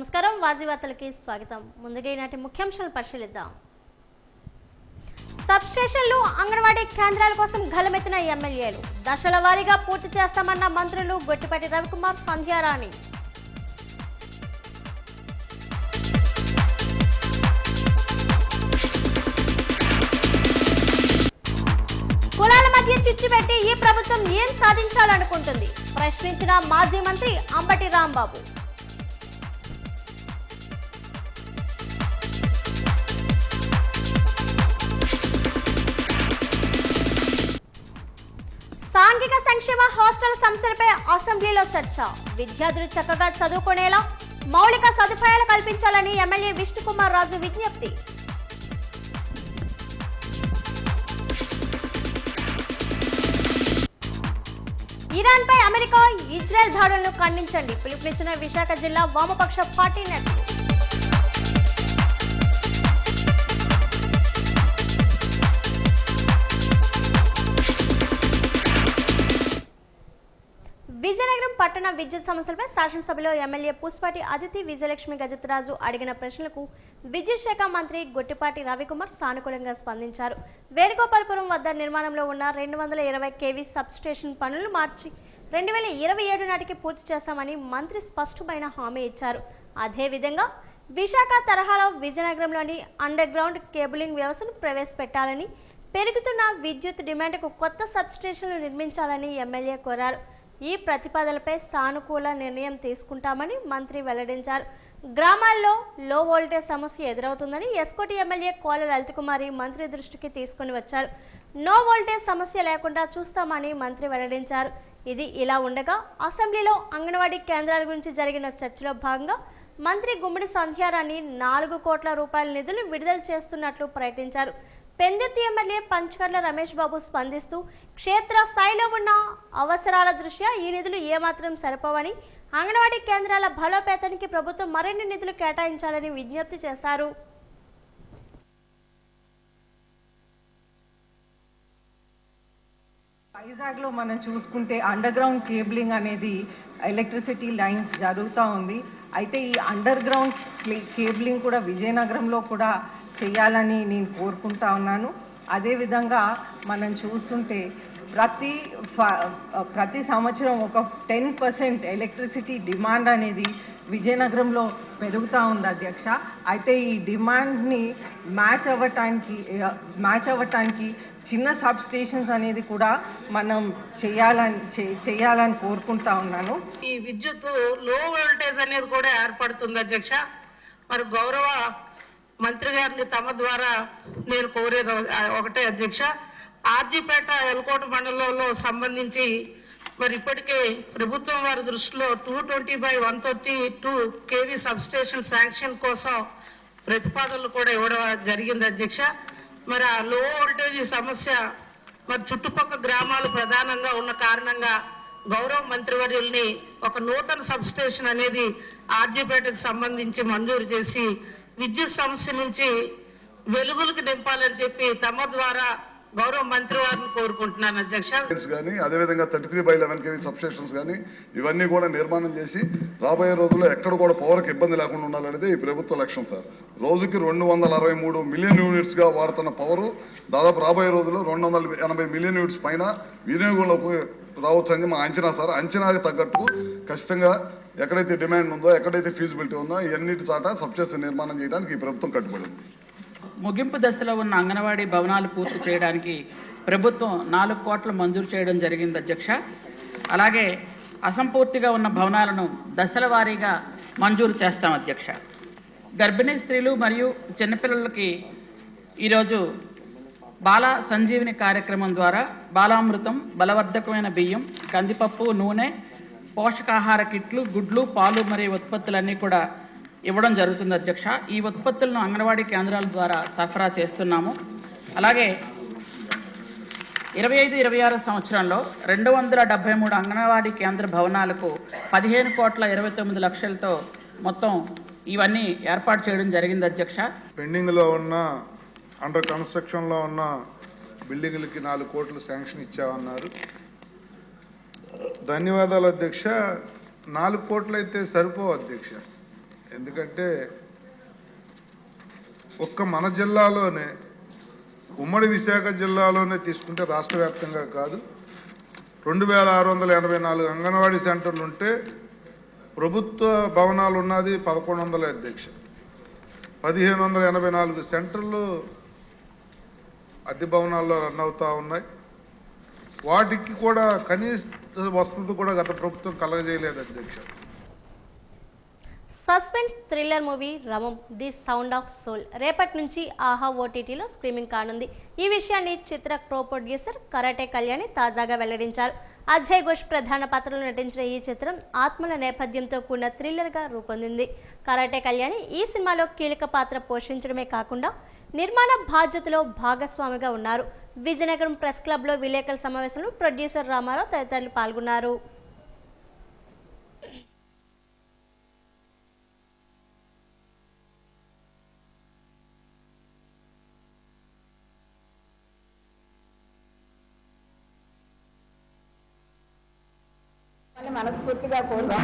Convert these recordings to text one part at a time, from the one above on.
నమస్కారం వాజీ వార్తలకి స్వాగతం. ముందుగా ఈనాటి ముఖ్యాంశాలను పరిశీలిద్దాం. సబ్ స్టేషన్లు అంగన్వాడీ కేంద్రాల కోసం గలమెత్తిన ఎమ్మెల్యేలు. దశల వారీగా పూర్తి చేస్తామన్న మంత్రులు గొట్టిపాటి రవికుమార్, సంధ్యారాణి. కులాల మధ్య చిచ్చు పెట్టి ఈ ప్రభుత్వం ఏం సాధించాలనుకుంటుంది ప్రశ్నించిన మాజీ మంత్రి అంబటి రాంబాబు. సాంఘిక సంక్షేమ హాస్టల్ సమస్యలపై అసెంబ్లీలో చర్చ. విద్యార్థులు చక్కగా చదువుకునేలా మౌలిక సదుపాయాలు కల్పించాలని ఎమ్మెల్యే విష్ణుకుమార్ రాజు విజ్ఞప్తి. ఇరాన్పై అమెరికా, ఇజ్రాయెల్ దాడులను ఖండించండి పిలుపునిచ్చిన విశాఖ జిల్లా వామపక్ష పార్టీ నేతలు. విజయనగరం పట్టణ విద్యుత్ సమస్యలపై శాసనసభలో ఎమ్మెల్యే పూసపాటి అదితి, విజయలక్ష్మి గజతరాజు అడిగిన ప్రశ్నలకు విద్యుత్ శాఖ మంత్రి గొట్టిపాటి రవికుమార్ సానుకూలంగా స్పందించారు. వేణుగోపాలపురం వద్ద నిర్మాణంలో ఉన్న 220 kV సబ్ స్టేషన్ పనులు మార్చి 2027 నాటికి పూర్తి చేస్తామని మంత్రి స్పష్టమైన హామీ ఇచ్చారు. అదేవిధంగా విశాఖ తరహాలో విజయనగరంలోని అండర్ గ్రౌండ్ కేబులింగ్ వ్యవస్థను ప్రవేశపెట్టాలని, పెరుగుతున్న విద్యుత్ డిమాండ్కు కొత్త సబ్ స్టేషన్లు నిర్మించాలని ఎమ్మెల్యే కోరారు. ఈ ప్రతిపాదనలపై సానుకూల నిర్ణయం తీసుకుంటామని మంత్రి వెల్లడించారు. గ్రామాల్లో లో వోల్టేజ్ సమస్య ఎదురవుతుందని ఎస్కోటి ఎమ్మెల్యే కోల లలితకుమారి మంత్రి దృష్టికి తీసుకుని వచ్చారు. నో వోల్టేజ్ సమస్య లేకుండా చూస్తామని మంత్రి వెల్లడించారు. ఇది ఇలా ఉండగా అసెంబ్లీలో అంగన్వాడీ కేంద్రాల గురించి జరిగిన చర్చలో భాగంగా మంత్రి గుమ్మడి సంధ్యారాణి 4 కోట్ల రూపాయల నిధులు విడుదల చేస్తున్నట్లు ప్రకటించారు. పెందుర్తి ఎమ్మెల్యే పంచకర్ల రమేష్ బాబు స్పందిస్తూ క్షేత్ర స్థాయిలో ఉన్న అవసరాల దృష్ట్యా ఈ నిధులు ఏమాత్రం సరిపోవని, అంగన్వాడీ కేంద్రాల బలోపేతానికి ప్రభుత్వం మరిన్ని నిధులు కేటాయించాలని విజ్ఞప్తి చేశారు. వైజాగ్లో మనం చూసుకుంటే అండర్ గ్రౌండ్ కేబులింగ్ అనేది ఎలక్ట్రిసిటీ లైన్స్ జరుగుతూ ఉంది. అయితే ఈ అండర్ గ్రౌండ్ కేబులింగ్ కూడా విజయనగరంలో కూడా చేయాలని నేను కోరుకుంటా ఉన్నాను. అదేవిధంగా మనం చూస్తుంటే ప్రతి సంవత్సరం ఒక 10% ఎలక్ట్రిసిటీ డిమాండ్ అనేది విజయనగరంలో పెరుగుతూ ఉంది అధ్యక్ష. అయితే ఈ డిమాండ్ని మ్యాచ్ అవ్వటానికి చిన్న సబ్ స్టేషన్స్ అనేది కూడా మనం చేయాలని కోరుకుంటా ఉన్నాను. ఈ విద్యుత్ లో వోల్టేజ్ అనేది కూడా ఏర్పడుతుంది అధ్యక్ష. మరి గౌరవ మంత్రి గారిని తమ ద్వారా నేను కోరేది ఒకటే అధ్యక్ష, ఆర్జీపేట ఎల్కోట మండలంలో సంబంధించి మరి ఇప్పటికే ప్రభుత్వం వారి దృష్టిలో 220/132 kV సబ్ స్టేషన్ శాంక్షన్ కోసం ప్రతిపాదనలు కూడా ఇవ్వడం జరిగింది అధ్యక్ష. మరి ఆ లో వోల్టేజ్ సమస్య మరి చుట్టుపక్కల గ్రామాలు ప్రధానంగా ఉన్న కారణంగా గౌరవ మంత్రివర్యుల్ని ఒక నూతన సబ్ స్టేషన్ అనేది ఆర్జీపేటకు సంబంధించి మంజూరు చేసి విద్యుత్ సమస్య నుంచి వెలుగులకు నింపాలని చెప్పి తమ ద్వారా గౌరవ మంత్రి వారిని కోరుకుంటున్నాను అధ్యక్ష. కానీ అదేవిధంగా 33/11 kV సబ్ స్టేషన్స్ కానీ ఇవన్నీ కూడా నిర్మాణం చేసి రాబోయే రోజుల్లో ఎక్కడ కూడా పవర్కి ఇబ్బంది లేకుండా ఉండాలనేది ఈ ప్రభుత్వ లక్ష్యం సార్. రోజుకి 263 మిలియన్ యూనిట్స్గా వాడుతున్న పవరు దాదాపు రాబోయే రోజుల్లో 280 మిలియన్ యూనిట్స్ పైన వినియోగంలోకి రావచ్చని మా అంచనా సార్. అంచనాకి తగ్గట్టు ఖచ్చితంగా ఎక్కడైతే డిమాండ్ ఉందో, ఎక్కడైతే ఫీజిబిలిటీ ఉందో ఇవన్నిటి చాట సబ్ స్టేషన్ నిర్మాణం చేయడానికి ఈ ప్రభుత్వం కట్టుబడింది. ముగింపు దశలో ఉన్న అంగన్వాడీ భవనాలు పూర్తి చేయడానికి ప్రభుత్వం 4 కోట్లు మంజూరు చేయడం జరిగింది అధ్యక్ష. అలాగే అసంపూర్తిగా ఉన్న భవనాలను దశల వారీగా మంజూరు చేస్తాం అధ్యక్ష. గర్భిణీ స్త్రీలు మరియు చిన్నపిల్లలకి ఈరోజు బాల సంజీవిని కార్యక్రమం ద్వారా బాలామృతం, బలవర్ధకమైన బియ్యం, కందిపప్పు, నూనె, పోషకాహార కిట్లు, గుడ్లు, పాలు మరియు ఉత్పత్తులన్నీ కూడా ఇవ్వడం జరుగుతుంది అధ్యక్ష. ఈ ఉత్పత్తులను అంగన్వాడీ కేంద్రాల ద్వారా సరఫరా చేస్తున్నాము. అలాగే 25-26 సంవత్సరంలో 273 అంగన్వాడీ కేంద్ర భవనాలకు 15,29,00,000తో మొత్తం ఇవన్నీ ఏర్పాటు చేయడం జరిగింది అధ్యక్ష. పెండింగ్లో ఉన్న అండర్ కన్స్ట్రక్షన్లో ఉన్న బిల్డింగ్లకి 4 కోట్లు శాంక్షన్ ఇచ్చామన్నారు. ధన్యవాదాలు అధ్యక్ష. 4 కోట్లు అయితే సరిపోవు అధ్యక్ష. ఎందుకంటే ఒక్క మన జిల్లాలోనే, ఉమ్మడి విశాఖ జిల్లాలోనే తీసుకుంటే రాష్ట్ర వ్యాప్తంగా కాదు, 2684 అంగన్వాడీ సెంటర్లు ఉంటే ప్రభుత్వ భవనాలు ఉన్నది 1100 అధ్యక్ష. 1584 సెంటర్లు అద్దె భవనాల్లో రన్ అవుతూ ఉన్నాయి. వాటికి కూడా కనీస వసతులు కూడా గత ప్రభుత్వం కలగజేయలేదు అధ్యక్ష. సస్పెన్స్ థ్రిల్లర్ మూవీ రమం ది సౌండ్ ఆఫ్ సోల్ రేపటి నుంచి ఆహా ఓటీటీలో స్ట్రీమింగ్ కానుంది. ఈ విషయాన్ని చిత్ర ప్రొడ్యూసర్ కరాటే కళ్యాణి తాజాగా వెల్లడించారు. అజయ్ ఘోష్ ప్రధాన పాత్రలో నటించిన ఈ చిత్రం ఆత్మల నేపథ్యంతో కూడిన థ్రిల్లర్గా రూపొందింది. కరాటే కళ్యాణి ఈ సినిమాలో కీలక పాత్ర పోషించడమే కాకుండా నిర్మాణ బాధ్యతలో భాగస్వామిగా ఉన్నారు. విజయనగరం ప్రెస్ క్లబ్లో విలేకరుల సమావేశంలో ప్రొడ్యూసర్ రామారావు తదితరులు పాల్గొన్నారు. మనస్ఫూర్తిగా కోరుదాం.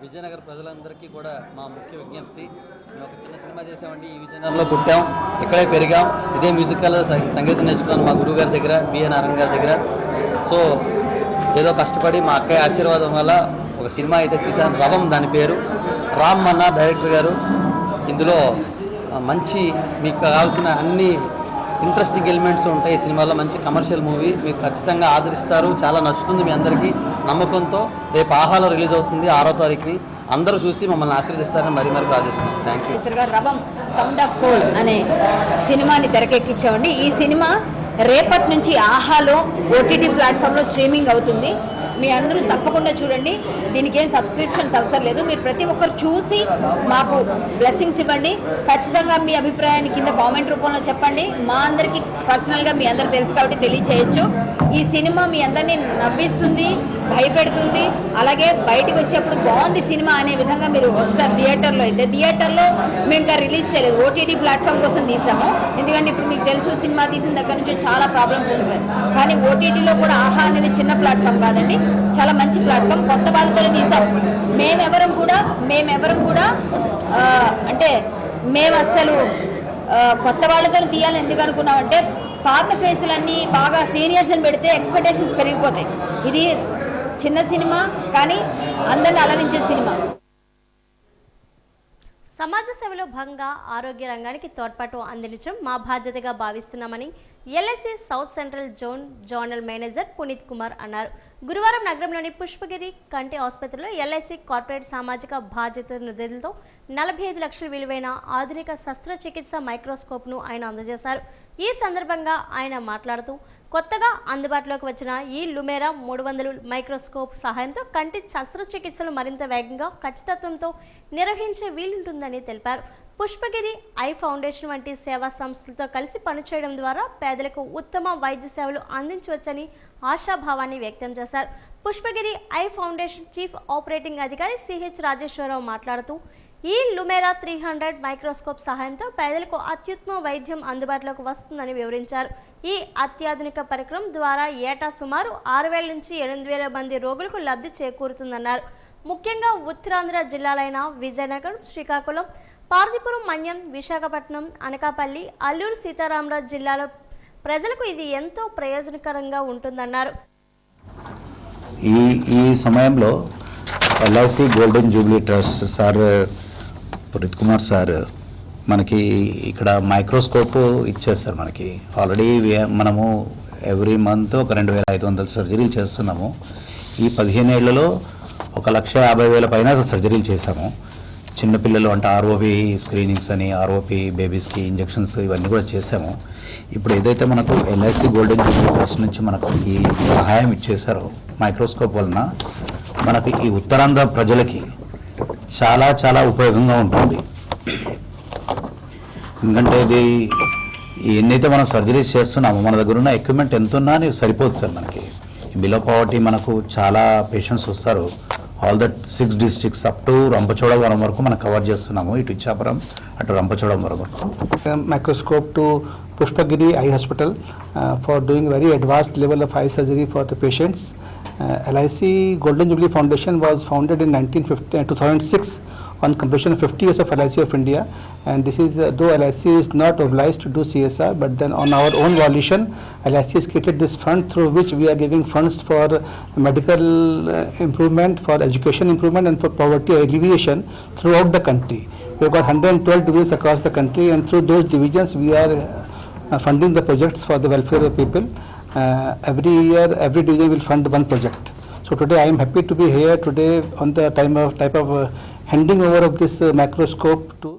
విజయనగర ప్రజలందరికీ కూడా మా ముఖ్య విజ్ఞప్తి, మేము ఒక చిన్న సినిమా చేసామండి. ఈ విజయనగరంలో పుట్టాం, ఇక్కడే పెరిగాం, ఇదే మ్యూజికల్ సంగీతం నేర్చుకున్నాను మా గురువు గారి దగ్గర, బిఎన్ నారాయణ గారి దగ్గర. సో ఏదో కష్టపడి మా అక్కయ్య ఆశీర్వాదం వల్ల ఒక సినిమా అయితే తీశాను, రవం దాని పేరు. రామ్ మన్నా డైరెక్టర్ గారు. ఇందులో మంచి మీకు కావాల్సిన అన్ని ఇంట్రెస్టింగ్ ఎలిమెంట్స్ ఉంటాయి. ఈ సినిమాలో మంచి కమర్షియల్ మూవీ, మీకు ఖచ్చితంగా ఆదరిస్తారు, చాలా నచ్చుతుంది మీ అందరికీ నమ్మకంతో. రేపు ఆహాలో రిలీజ్ అవుతుంది 6వ తారీఖుని. అందరూ చూసి మమ్మల్ని ఆశీర్వదిస్తారని మరీ ప్రార్థిస్తున్నాం. Thank you. Ravam sound of soul అనే సినిమాని తెరకెక్కించామండి. ఈ సినిమా రేపటి నుంచి ఆహాలో ఓటీటీ ప్లాట్ఫామ్లో స్ట్రీమింగ్ అవుతుంది. మీ అందరూ తప్పకుండా చూడండి. దీనికి ఏం సబ్స్క్రిప్షన్స్ అవసరం లేదు. మీరు ప్రతి ఒక్కరు చూసి మాకు బ్లెస్సింగ్స్ ఇవ్వండి. ఖచ్చితంగా మీ అభిప్రాయాన్ని కింద కామెంట్ రూపంలో చెప్పండి. మా అందరికీ పర్సనల్గా మీ అందరికి తెలుసు కాబట్టి తెలియచేయచ్చు. ఈ సినిమా మీ అందరినీ నవ్విస్తుంది, భయపెడుతుంది, అలాగే బయటకు వచ్చేప్పుడు బాగుంది సినిమా అనే విధంగా మీరు వస్తారు. థియేటర్లో అయితే థియేటర్లో మేము ఇంకా రిలీజ్ చేయలేదు, ఓటీటీ ప్లాట్ఫామ్ కోసం తీసాము. ఎందుకంటే ఇప్పుడు మీకు తెలుసు సినిమా తీసిన దగ్గర నుంచి చాలా ప్రాబ్లమ్స్ ఉంటాయి. కానీ ఓటీటీలో కూడా ఆహా అనేది చిన్న ప్లాట్ఫామ్ కాదండి, చాలా మంచి ప్లాట్ఫామ్. కొత్త వాళ్ళతోనే తీసాం. మేమెవరం కూడా అంటే మేము అస్సలు కొత్త వాళ్ళతో తీయాలని ఎందుకు అనుకున్నామంటే, పాత ఫేసులన్నీ బాగా సీనియర్స్ని పెడితే ఎక్స్పెక్టేషన్స్ పెరిగిపోతాయి. ఇది చిన్న సినిమా కానీ అందరిని అలరించే సినిమా. సమాజ సేవలో భాగంగా ఆరోగ్య రంగానికి తోడ్పాటు అందించడం మా బాధ్యతగా భావిస్తున్నామని LIC south central zonal manager Puneet Kumar అన్నారు. గురువారం నగరంలోని పుష్పగిరి కంటి ఆసుపత్రిలో ఎల్ఐసి కార్పొరేట్ సామాజిక బాధ్యత నిధులతో 45 లక్షల విలువైన ఆధునిక శస్త్రచికిత్స మైక్రోస్కోప్ను ఆయన అందజేశారు. ఈ సందర్భంగా ఆయన మాట్లాడుతూ, కొత్తగా అందుబాటులోకి వచ్చిన ఈ లుమెరా 300 మైక్రోస్కోప్ సహాయంతో కంటి శస్త్రచికిత్సలు మరింత వేగంగా ఖచ్చితత్వంతో నిర్వహించే వీలుంటుందని తెలిపారు. పుష్పగిరి ఐ ఫౌండేషన్ వంటి సేవా సంస్థలతో కలిసి పనిచేయడం ద్వారా పేదలకు ఉత్తమ వైద్య సేవలు అందించవచ్చని ఆశాభావాన్ని వ్యక్తం చేశారు. Pushpagiri I foundation chief operating అధికారి సిహెచ్ రాజేశ్వరరావు మాట్లాడుతూ, ఈ లుమెరా 300 మైక్రోస్కోప్ సహాయంతో పేదలకు అత్యుత్తమ వైద్యం అందుబాటులోకి వస్తుందని వివరించారు. ఈ అత్యాధునిక పరికరం ద్వారా ఏటా సుమారు 6,000 నుంచి 8,000 మంది రోగులకు లబ్ధి చేకూరుతుందన్నారు. ముఖ్యంగా ఉత్తరాంధ్ర జిల్లాలైన విజయనగరం, శ్రీకాకుళం, పార్వతీపురం, మన్యం, విశాఖపట్నం, అనకాపల్లి, అల్లూరు సీతారామరాజు జిల్లాల ప్రజలకు ఇది ఎంతో ప్రయోజనకరంగా ఉంటుందన్నారు. ఈ సమయంలో LIC golden jubilee trust sir Puneeth Kumar sir మనకి ఇక్కడ మైక్రోస్కోప్ ఇచ్చారు సార్. మనకి ఆల్రెడీ మనము ఎవ్రీ మంత్ ఒక 2,500 సర్జరీలు చేస్తున్నాము. ఈ 15 ఏళ్లలో 1,50,000 పైన సర్జరీలు చేశాము. చిన్నపిల్లలు అంటే ఆర్ఓపి స్క్రీనింగ్స్ అని, ఆర్ఓపి బేబీస్కి ఇంజెక్షన్స్ ఇవన్నీ కూడా చేసాము. ఇప్పుడు ఏదైతే మనకు ఎల్ఐసి గోల్డెన్ జూబ్లీ ట్రస్ట్ నుంచి మనకు ఈ సహాయం ఇచ్చేసారో మైక్రోస్కోప్ వలన మనకి ఈ ఉత్తరాంధ్ర ప్రజలకి చాలా చాలా ఉపయోగంగా ఉంటుంది. ఎందుకంటే ఇది ఎన్నైతే మనం సర్జరీస్ చేస్తున్నామో మన దగ్గర ఉన్న ఎక్విప్మెంట్ ఎంత ఉన్నా అని సరిపోదు సార్. మనకి బిలో పవర్టీ మనకు చాలా పేషెంట్స్ వస్తారు. All that 6 districts up to Rampachodavaram వరకు మనం కవర్ చేస్తున్నాము, ఇటు ఇచ్చాపురం అటు రంపచోడవరం వరకు. Microscope to Pushpagiri Eye Hospital for doing very advanced level of eye surgery for the patients. LIC Golden Jubilee Foundation was founded in 2006 on completion of 50 years of LIC of India, and this is though LIC is not obliged to do CSR, but then on our own volition LIC has created this fund through which we are giving funds for medical improvement, for education improvement and for poverty alleviation throughout the country. We have got 112 divisions across the country, and through those divisions we are funding the projects for the welfare of people. Every year every division will fund one project. So today I am happy to be here today on the type of handing over of this microscope to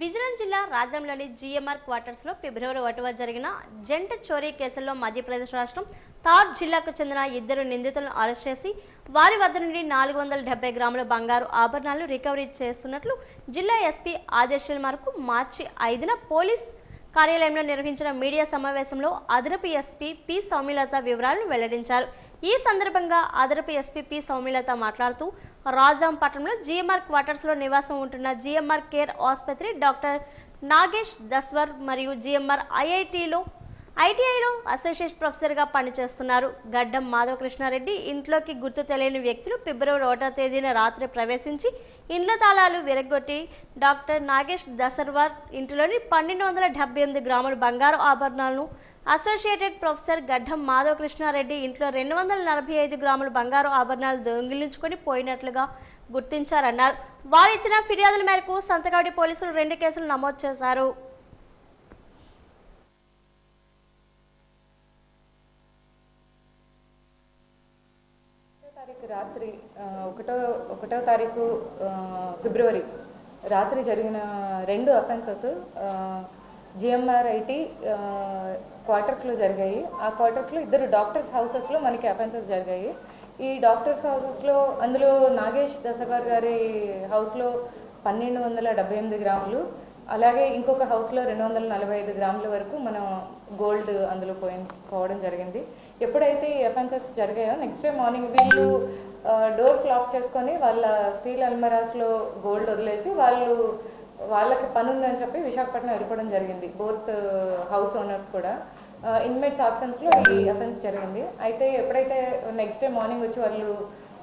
Vizianagaram జిల్లా రాజంలోని GMR quarters లో ఫిబ్రవరి 1వ జరిగిన జంట చోరీ కేసులో మధ్యప్రదేశ్ రాష్ట్రం తార్ జిల్లాకు చెందిన 2 నిందితులను అరెస్ట్ చేసి వారి వద్ద నుండి 470 గ్రాముల బంగారు ఆభరణాలు రికవరీ చేస్తున్నట్లు జిల్లా ఎస్పీ ఆదేశాల మేరకు మార్చి 5న పోలీస్ కార్యాలయంలో నిర్వహించిన మీడియా సమావేశంలో అదనపు ఎస్పీ పి సౌమ్యలత వివరాలను వెల్లడించారు. ఈ సందర్భంగా అదనపు ఎస్పీ పి సౌమ్యలత మాట్లాడుతూ రాజాం పట్టణంలో జిఎంఆర్ క్వార్టర్స్లో నివాసం ఉంటున్న జిఎంఆర్ కేర్ ఆసుపత్రి డాక్టర్ నాగేష్ దస్వర్ మరియు జిఎంఆర్ ఐటీఐలో అసోసియేట్ ప్రొఫెసర్గా పనిచేస్తున్నారు. గడ్డం మాధవకృష్ణారెడ్డి ఇంట్లోకి గుర్తు తెలియని వ్యక్తులు ఫిబ్రవరి 1వ తేదీన రాత్రి ప్రవేశించి ఇండ్ల తాళాలు విరగొట్టి డాక్టర్ నాగేష్ దసర్వార్ ఇంటిలోని 1278 గ్రాముల బంగారు ఆభరణాలను, అసోసియేటెడ్ ప్రొఫెసర్ గడ్డం మాధవకృష్ణారెడ్డి ఇంట్లో 245 గ్రాముల బంగారు ఆభరణాలు దొంగిలించుకొని పోయినట్లుగా గుర్తించారన్నారు. వారు ఇచ్చిన ఫిర్యాదుల మేరకు సంతకాడి పోలీసులు 2 కేసులు నమోదు చేశారు. రాత్రి 1వ తారీఖు ఫిబ్రవరి రాత్రి జరిగిన 2 అఫెన్సెస్ జిఎంఆర్ ఐటీ క్వార్టర్స్లో జరిగాయి. ఆ క్వార్టర్స్లో 2 డాక్టర్స్ హౌసెస్లో మనకి అఫెన్సెస్ జరిగాయి. ఈ డాక్టర్స్ హౌసెస్లో అందులో నాగేష్ దసర్వార్ గారి హౌస్లో 1278 గ్రాములు, అలాగే ఇంకొక హౌస్లో 245 గ్రాముల వరకు మనం గోల్డ్ అందులో పోవడం జరిగింది. ఎప్పుడైతే ఈ అఫెన్సెస్ జరిగాయో నెక్స్ట్ డే మార్నింగ్ వీళ్ళు డోర్స్ లాక్ చేసుకొని వాళ్ళ స్టీల్ అల్మరాస్లో గోల్డ్ వదిలేసి వాళ్ళకి పని ఉందని చెప్పి విశాఖపట్నం వెళ్ళిపోవడం జరిగింది. బోత్ హౌస్ ఓనర్స్ కూడా. ఇన్మేట్స్ ఆబ్సెన్స్లో ఈ అఫెన్స్ జరిగింది. అయితే ఎప్పుడైతే నెక్స్ట్ డే మార్నింగ్ వచ్చి వాళ్ళు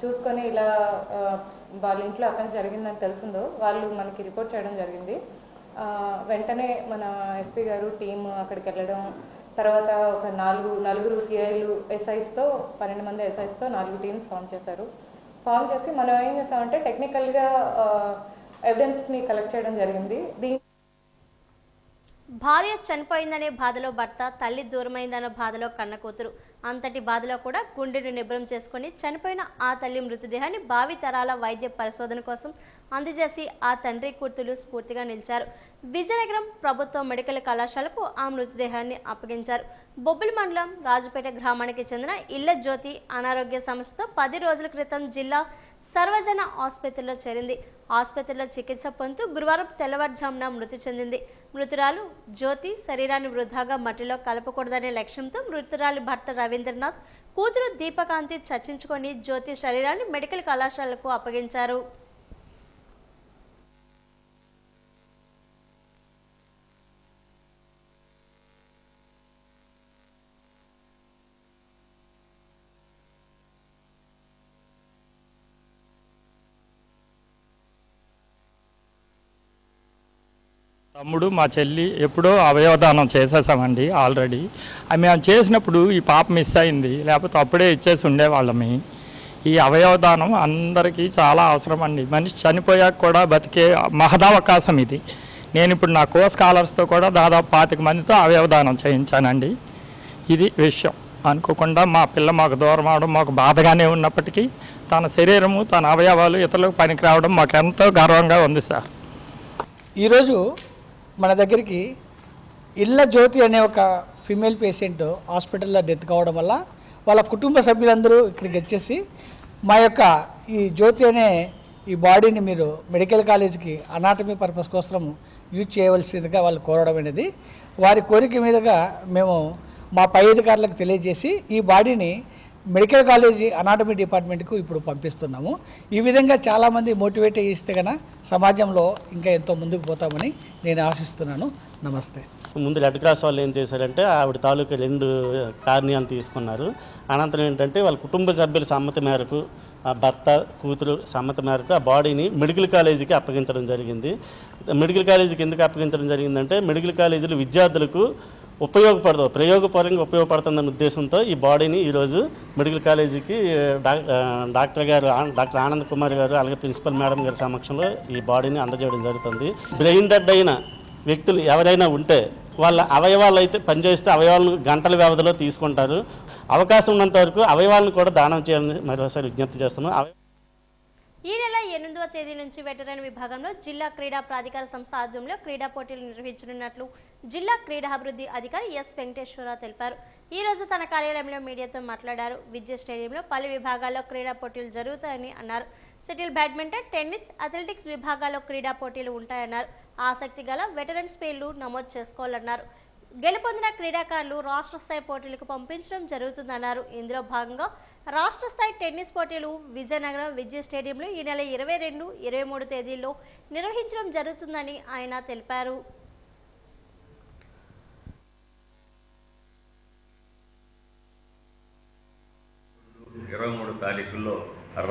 చూసుకొని ఇలా వాళ్ళ ఇంట్లో అఫెన్స్ జరిగిందని తెలిసిందో వాళ్ళు మనకి రిపోర్ట్ చేయడం జరిగింది. వెంటనే మన ఎస్పీ గారు టీం అక్కడికి వెళ్ళడం, తర్వాత ఒక నలుగురు సిఐలు ఎస్ఐస్తో 12 మంది ఎస్ఐస్తో 4 టీమ్స్ ఫామ్ చేశారు. ఫామ్ చేసి మనం ఏం చేస్తామంటే టెక్నికల్గా ఎవిడెన్స్ని కలెక్ట్ చేయడం జరిగింది. భార్య చనిపోయిందనే బాధలో భర్త, తల్లి దూరమైందనే బాధలో కన్న కూతురు, అంతటి బాధలో కూడా గుండెను నిబ్రం చేసుకొని చనిపోయిన ఆ తల్లి మృతదేహాన్ని భావి తరాల వైద్య పరిశోధన కోసం అందజేసి ఆ తండ్రి కూతురు స్ఫూర్తిగా నిలిచారు. విజయనగరం ప్రభుత్వ మెడికల్ కళాశాలకు ఆ మృతదేహాన్ని అప్పగించారు. బొబ్బిలి మండలం రాజుపేట గ్రామానికి చెందిన ఇళ్ల జ్యోతి అనారోగ్య సమస్యతో 10 రోజుల క్రితం జిల్లా సర్వజన ఆసుపత్రిలో చేరింది. ఆసుపత్రిలో చికిత్స పొందుతూ గురువారం తెల్లవారుజామున మృతి చెందింది. మృతురాలు జ్యోతి శరీరాన్ని వృధాగా మట్టిలో కలపకూడదనే లక్ష్యంతో మృతురాలి భర్త రవీంద్రనాథ్, కూతురు దీపకాంతి చర్చించుకొని జ్యోతి శరీరాన్ని మెడికల్ కళాశాలకు అప్పగించారు. తమ్ముడు మా చెల్లి ఎప్పుడో అవయవదానం చేసేసామండి ఆల్రెడీ. మేము చేసినప్పుడు ఈ పాప మిస్ అయింది, లేకపోతే అప్పుడే ఇచ్చేసి ఉండేవాళ్ళమి. ఈ అవయవదానం అందరికీ చాలా అవసరం అండి. మనిషి చనిపోయాక కూడా బతికే మహదావకాశం ఇది. నేను ఇప్పుడు నా కో స్కాలర్స్తో కూడా దాదాపు 25 మందితో అవయవదానం చేయించానండి. ఇది విషయం. అనుకోకుండా మా పిల్ల మాకు దూరం అవడం మాకు బాధగానే ఉన్నప్పటికీ తన శరీరము తన అవయవాలు ఇతరులకు పనికి రావడం మాకు ఎంతో గర్వంగా ఉంది సార్. ఈరోజు మన దగ్గరికి ఇళ్ళ జ్యోతి అనే ఒక ఫీమేల్ పేషెంట్ హాస్పిటల్లో డెత్ కావడం వల్ల వాళ్ళ కుటుంబ సభ్యులందరూ ఇక్కడికి వచ్చేసి మా యొక్క ఈ జ్యోతి అనే ఈ బాడీని మీరు మెడికల్ కాలేజీకి అనాటమీ పర్పస్ కోసం యూజ్ చేయవలసిందిగా వాళ్ళు కోరడం అనేది వారి కోరిక మీదుగా మేము మా పై అధికారులకు తెలియజేసి ఈ బాడీని మెడికల్ కాలేజీ అనాటమీ డిపార్ట్మెంట్కు ఇప్పుడు పంపిస్తున్నాము. ఈ విధంగా చాలామంది మోటివేట్ చేస్తే కనుక సమాజంలో ఇంకా ఎంతో ముందుకు పోతామని నేను ఆశిస్తున్నాను. నమస్తే. ముందు రెడ్ క్రాస్ వాళ్ళు ఏం చేశారంటే ఆవిడ తాలూకా 2 కార్నియాలు తీసుకున్నారు. అనంతరం ఏంటంటే వాళ్ళ కుటుంబ సభ్యుల సమ్మతి మేరకు ఆ భర్త కూతురు సమ్మతి మేరకు ఆ బాడీని మెడికల్ కాలేజీకి అప్పగించడం జరిగింది. మెడికల్ కాలేజీకి ఎందుకు అప్పగించడం జరిగిందంటే మెడికల్ కాలేజీలు విద్యార్థులకు ప్రయోగపరంగా ఉపయోగపడుతుందన్న ఉద్దేశంతో ఈ బాడీని ఈరోజు మెడికల్ కాలేజీకి డాక్టర్ ఆనంద్ కుమార్ గారు అలాగే ప్రిన్సిపల్ మేడం గారి సమక్షంలో ఈ బాడీని అందజేయడం జరుగుతుంది. బ్రెయిన్ డెడ్ అయిన వ్యక్తులు ఎవరైనా ఉంటే వాళ్ళ అవయవాలు అయితే పనిచేస్తే అవయవాలను గంటల వ్యవధిలో తీసుకుంటారు. అవకాశం ఉన్నంత వరకు అవయవాలను కూడా దానం చేయాలని మరోసారి విజ్ఞప్తి చేస్తున్నాం. ఈ నెల 8వ తేదీ నుంచి వెటరన్ విభాగంలో జిల్లా క్రీడా ప్రాధికార సంస్థ ఆధ్వర్యంలో క్రీడా పోటీలు నిర్వహించనున్నట్లు జిల్లా క్రీడాభివృద్ధి అధికారి ఎస్ వెంకటేశ్వరరావు తెలిపారు. ఈ రోజు తన కార్యాలయంలో మీడియాతో మాట్లాడారు. విద్యుత్ స్టేడియంలో పలు విభాగాల్లో క్రీడా పోటీలు జరుగుతాయని అన్నారు. షటిల్, బ్యాడ్మింటన్, టెన్నిస్, అథ్లెటిక్స్ విభాగాల్లో క్రీడా పోటీలు ఉంటాయన్నారు. ఆసక్తి గల వెటరన్స్ పేర్లు నమోదు చేసుకోవాలన్నారు. గెలుపొందిన క్రీడాకారులు రాష్ట్ర స్థాయి పోటీలకు పంపించడం జరుగుతుందన్నారు. ఇందులో భాగంగా రాష్ట్ర స్థాయి టెన్నిస్ పోటీలు విజయనగరం విద్యుత్ స్టేడియంలో ఈ నెల 22, 23 తేదీల్లో నిర్వహించడం జరుగుతుందని ఆయన తెలిపారు. తారీఖుల్లో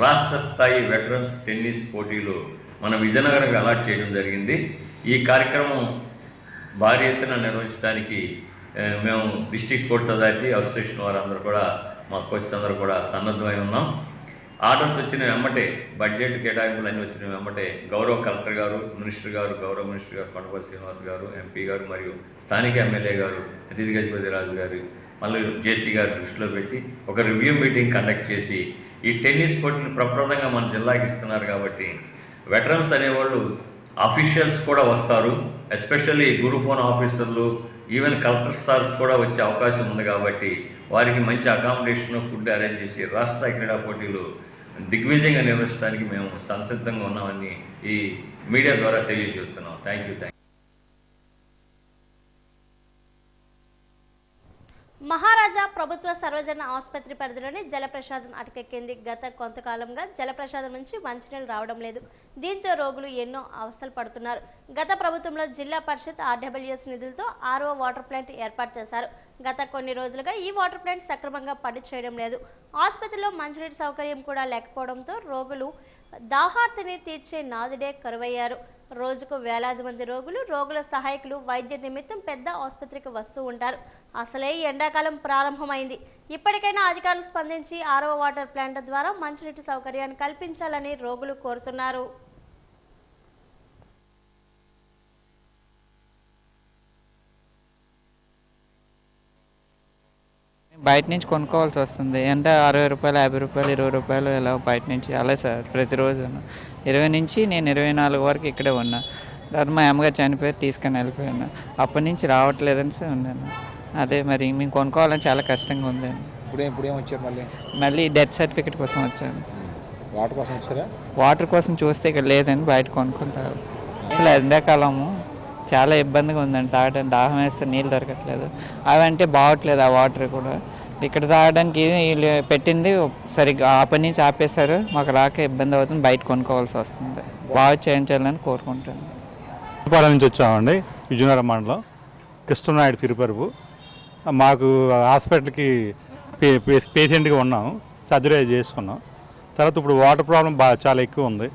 రాష్ట్ర స్థాయి వెటరన్స్ టెన్నిస్ పోటీలు మన విజయనగరంగా అలాట్ చేయడం జరిగింది. ఈ కార్యక్రమం భారీ ఎత్తున నిర్వహించడానికి మేము డిస్ట్రిక్ట్ స్పోర్ట్స్ అథారిటీ అసోసియేషన్ వారందరూ కూడా మా కోచెస్ అందరూ కూడా సన్నద్ధమై ఉన్నాం. ఆర్డర్స్ వచ్చిన వెంబటే బడ్జెట్ కేటాయింపులు అన్నీ వచ్చిన వెంబటే గౌరవ కలెక్టర్ గారు, మినిస్టర్ గారు, గౌరవ మినిస్టర్ గారు కొండపల్లి శ్రీనివాస్ గారు, ఎంపీ గారు మరియు స్థానిక ఎమ్మెల్యే గారు అతిథి గజపతి రాజు గారు మళ్ళీ జేసీ గారు దృష్టిలో పెట్టి ఒక రివ్యూ మీటింగ్ కండక్ట్ చేసి ఈ టెన్నిస్ పోటీని ప్రప్రదంగా మన జిల్లాకి ఇస్తున్నారు కాబట్టి వెటరన్స్ అనేవాళ్ళు అఫీషియల్స్ కూడా వస్తారు. ఎస్పెషల్లీ గురు ఫోన్ ఆఫీసర్లు, ఈవెన్ కలెక్టర్ స్టార్స్ కూడా వచ్చే అవకాశం ఉంది కాబట్టి వారికి మంచి అకామిడేషన్, ఫుడ్ అరేంజ్ చేసి రాష్ట్ర క్రీడా పోటీలు దిగ్విజయంగా నిర్వహించడానికి మేము సంసిద్ధంగా ఉన్నామని ఈ మీడియా ద్వారా తెలియజేస్తున్నాం. Thank you. మహారాజా ప్రభుత్వ సర్వజన ఆసుపత్రి పరిధిలోని జలప్రసాదం అటకెక్కింది. గత కొంతకాలంగా జలప్రసాదం నుంచి మంచినీళ్ళు రావడం లేదు. దీంతో రోగులు ఎన్నో అవస్థలు పడుతున్నారు. గత ప్రభుత్వంలో జిల్లా పరిషత్ RWS నిధులతో RO వాటర్ ప్లాంట్ ఏర్పాటు చేశారు. గత కొన్ని రోజులుగా ఈ వాటర్ ప్లాంట్ సక్రమంగా పనిచేయడం లేదు. ఆసుపత్రిలో మంచినీటి సౌకర్యం కూడా లేకపోవడంతో రోగులు దాహార్తిని తీర్చే నాదుడే కరువయ్యారు. రోజుకు వేలాది మంది రోగులు, రోగుల సహాయకులు వైద్య నిమిత్తం పెద్ద ఆసుపత్రికి వస్తూ ఉంటారు. అసలే ఎండాకాలం ప్రారంభమైంది. ఇప్పటికైనా అధికారులు స్పందించి RO వాటర్ ప్లాంట్ ద్వారా మంచినీటి సౌకర్యాన్ని కల్పించాలని రోగులు కోరుతున్నారు. బయట నుంచి కొనుక్కోవాల్సి వస్తుంది. అంటే 60 రూపాయలు, 50 రూపాయలు, 20 రూపాయలు ఇలా బయట నుంచి. అలా సార్ ప్రతిరోజు 20 నుంచి నేను 24 వరకు ఇక్కడే ఉన్నా. తర్వాత మా అమ్మగారు చనిపోయి తీసుకొని వెళ్ళిపోయాను. అప్పటి నుంచి రావట్లేదని ఉన్నాను. అదే మరి మేము కొనుక్కోవాలని చాలా కష్టంగా ఉందండి. ఇప్పుడు ఏం వచ్చారు? మళ్ళీ డెత్ సర్టిఫికేట్ కోసం వచ్చాను. వాటర్ కోసం వచ్చారా? వాటర్ కోసం చూస్తే ఇక్కడ లేదని బయట కొనుక్కుంటారు. అసలు ఎండాకాలము చాలా ఇబ్బందిగా ఉందండి. తాగడానికి దాహం వేస్తే నీళ్ళు దొరకట్లేదు. అవంటే బాగోట్లేదు ఆ వాటర్ కూడా. ఇక్కడ తాగడానికి వీళ్ళు పెట్టింది సరిగ్గా ఆ పని నుంచి ఆపేశారు. మాకు రాక ఇబ్బంది అవుతుంది. బయట కొనుక్కోవాల్సి వస్తుంది. బాగా చేయించాలని కోరుకుంటాను. తిరుపాల నుంచి వచ్చామండి. విజయనగరం మండలం కృష్ణనాయుడు తిరుపరుపు. మాకు హాస్పిటల్కి పేషెంట్గా ఉన్నాము. సర్జరీ చేసుకున్నాం. తర్వాత ఇప్పుడు వాటర్ ప్రాబ్లం చాలా ఎక్కువ ఉంది,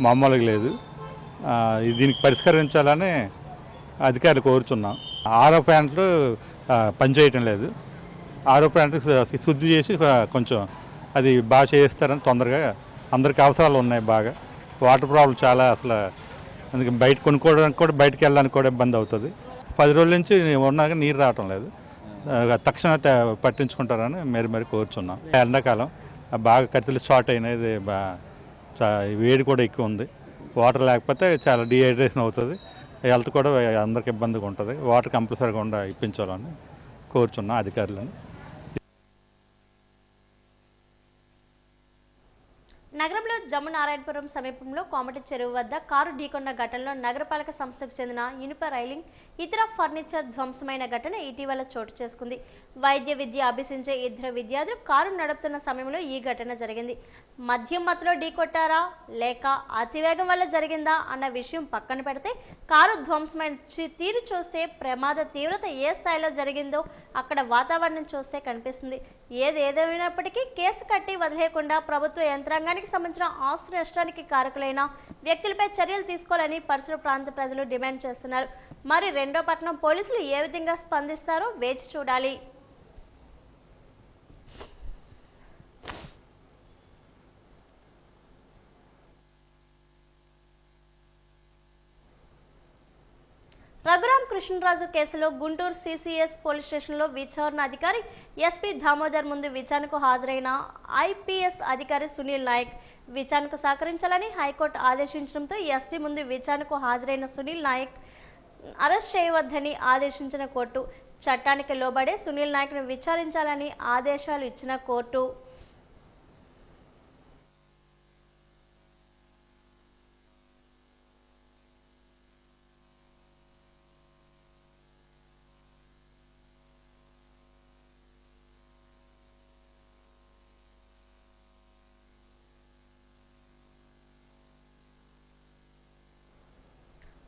మామూలుగా లేదు. దీనికి పరిష్కరించాలని అధికారులు కోరుతున్నాం. RO ప్లాంట్లు పనిచేయటం లేదు. RO ప్లాంట్ శుద్ధి చేసి కొంచెం అది బాగా చేస్తారని తొందరగా. అందరికి అవసరాలు ఉన్నాయి బాగా. వాటర్ ప్రాబ్లం చాలా అసలు అందుకే బయట కొనుక్కోవడానికి కూడా బయటకు వెళ్ళడానికి కూడా ఇబ్బంది అవుతుంది. 10 రోజుల నుంచి ఉన్నాక నీరు రావటం లేదు. తక్షణ పట్టించుకుంటారని మరి కోరుచున్నాం. ఎండాకాలం బాగా కత్తిలు షార్ట్ అయినది, వేడి కూడా ఎక్కువ ఉంది. వాటర్ లేకపోతే చాలా డీహైడ్రేషన్ అవుతుంది, హెల్త్ కూడా అందరికి ఇబ్బందిగా ఉంటుంది. వాటర్ కంపల్సరీగా ఇప్పించాలని కోరుచున్నాం అధికారులను. నగరంలో జమ్మునారాయణపురం సమీపంలో కోమటి చెరువు వద్ద కారు ఢీకొన్న ఘటనలో నగరపాలక సంస్థకు చెందిన ఇనుప రైలింగ్, ఇతర ఫర్నిచర్ ధ్వంసమైన ఘటన ఇటీవల చోటు చేసుకుంది. వైద్య విద్య అభ్యసించే 2 విద్యార్థులు కారు నడుపుతున్న సమయంలో ఈ ఘటన జరిగింది. మద్యం మత్తులో ఢీకొట్టారా లేక అతివేగం వల్ల జరిగిందా అన్న విషయం పక్కన పెడితే కారు ధ్వంసమైన తీరు చూస్తే ప్రమాద తీవ్రత ఏ స్థాయిలో జరిగిందో అక్కడ వాతావరణం చూస్తే కనిపిస్తుంది. ఏదేమైనప్పటికీ కేసు కట్టి వదిలేయకుండా ప్రభుత్వ యంత్రాంగానికి సంబంధించిన ఆస్తి నష్టానికి కారకులైన వ్యక్తులపై చర్యలు తీసుకోవాలని పరిసర ప్రాంత ప్రజలు డిమాండ్ చేస్తున్నారు. మరి రెండో పట్టణం పోలీసులు ఏ విధంగా స్పందిస్తారో వేచి చూడాలి. రఘురాం కృష్ణరాజు కేసులో గుంటూరు సిసిఎస్ పోలీస్ స్టేషన్లో విచారణ అధికారి ఎస్పీ దామోదర్ ముందు విచారణకు హాజరైన ఐపీఎస్ అధికారి సునీల్ నాయక్ విచారణకు సహకరించాలని హైకోర్టు ఆదేశించడంతో ఎస్పీ ముందు విచారణకు హాజరైన సునీల్ నాయక్ అరెస్ట్ చేయవద్దని ఆదేశించిన కోర్టు, చట్టానికి లోబడే సునీల్ నాయక్ను విచారించాలని ఆదేశాలు ఇచ్చిన కోర్టు.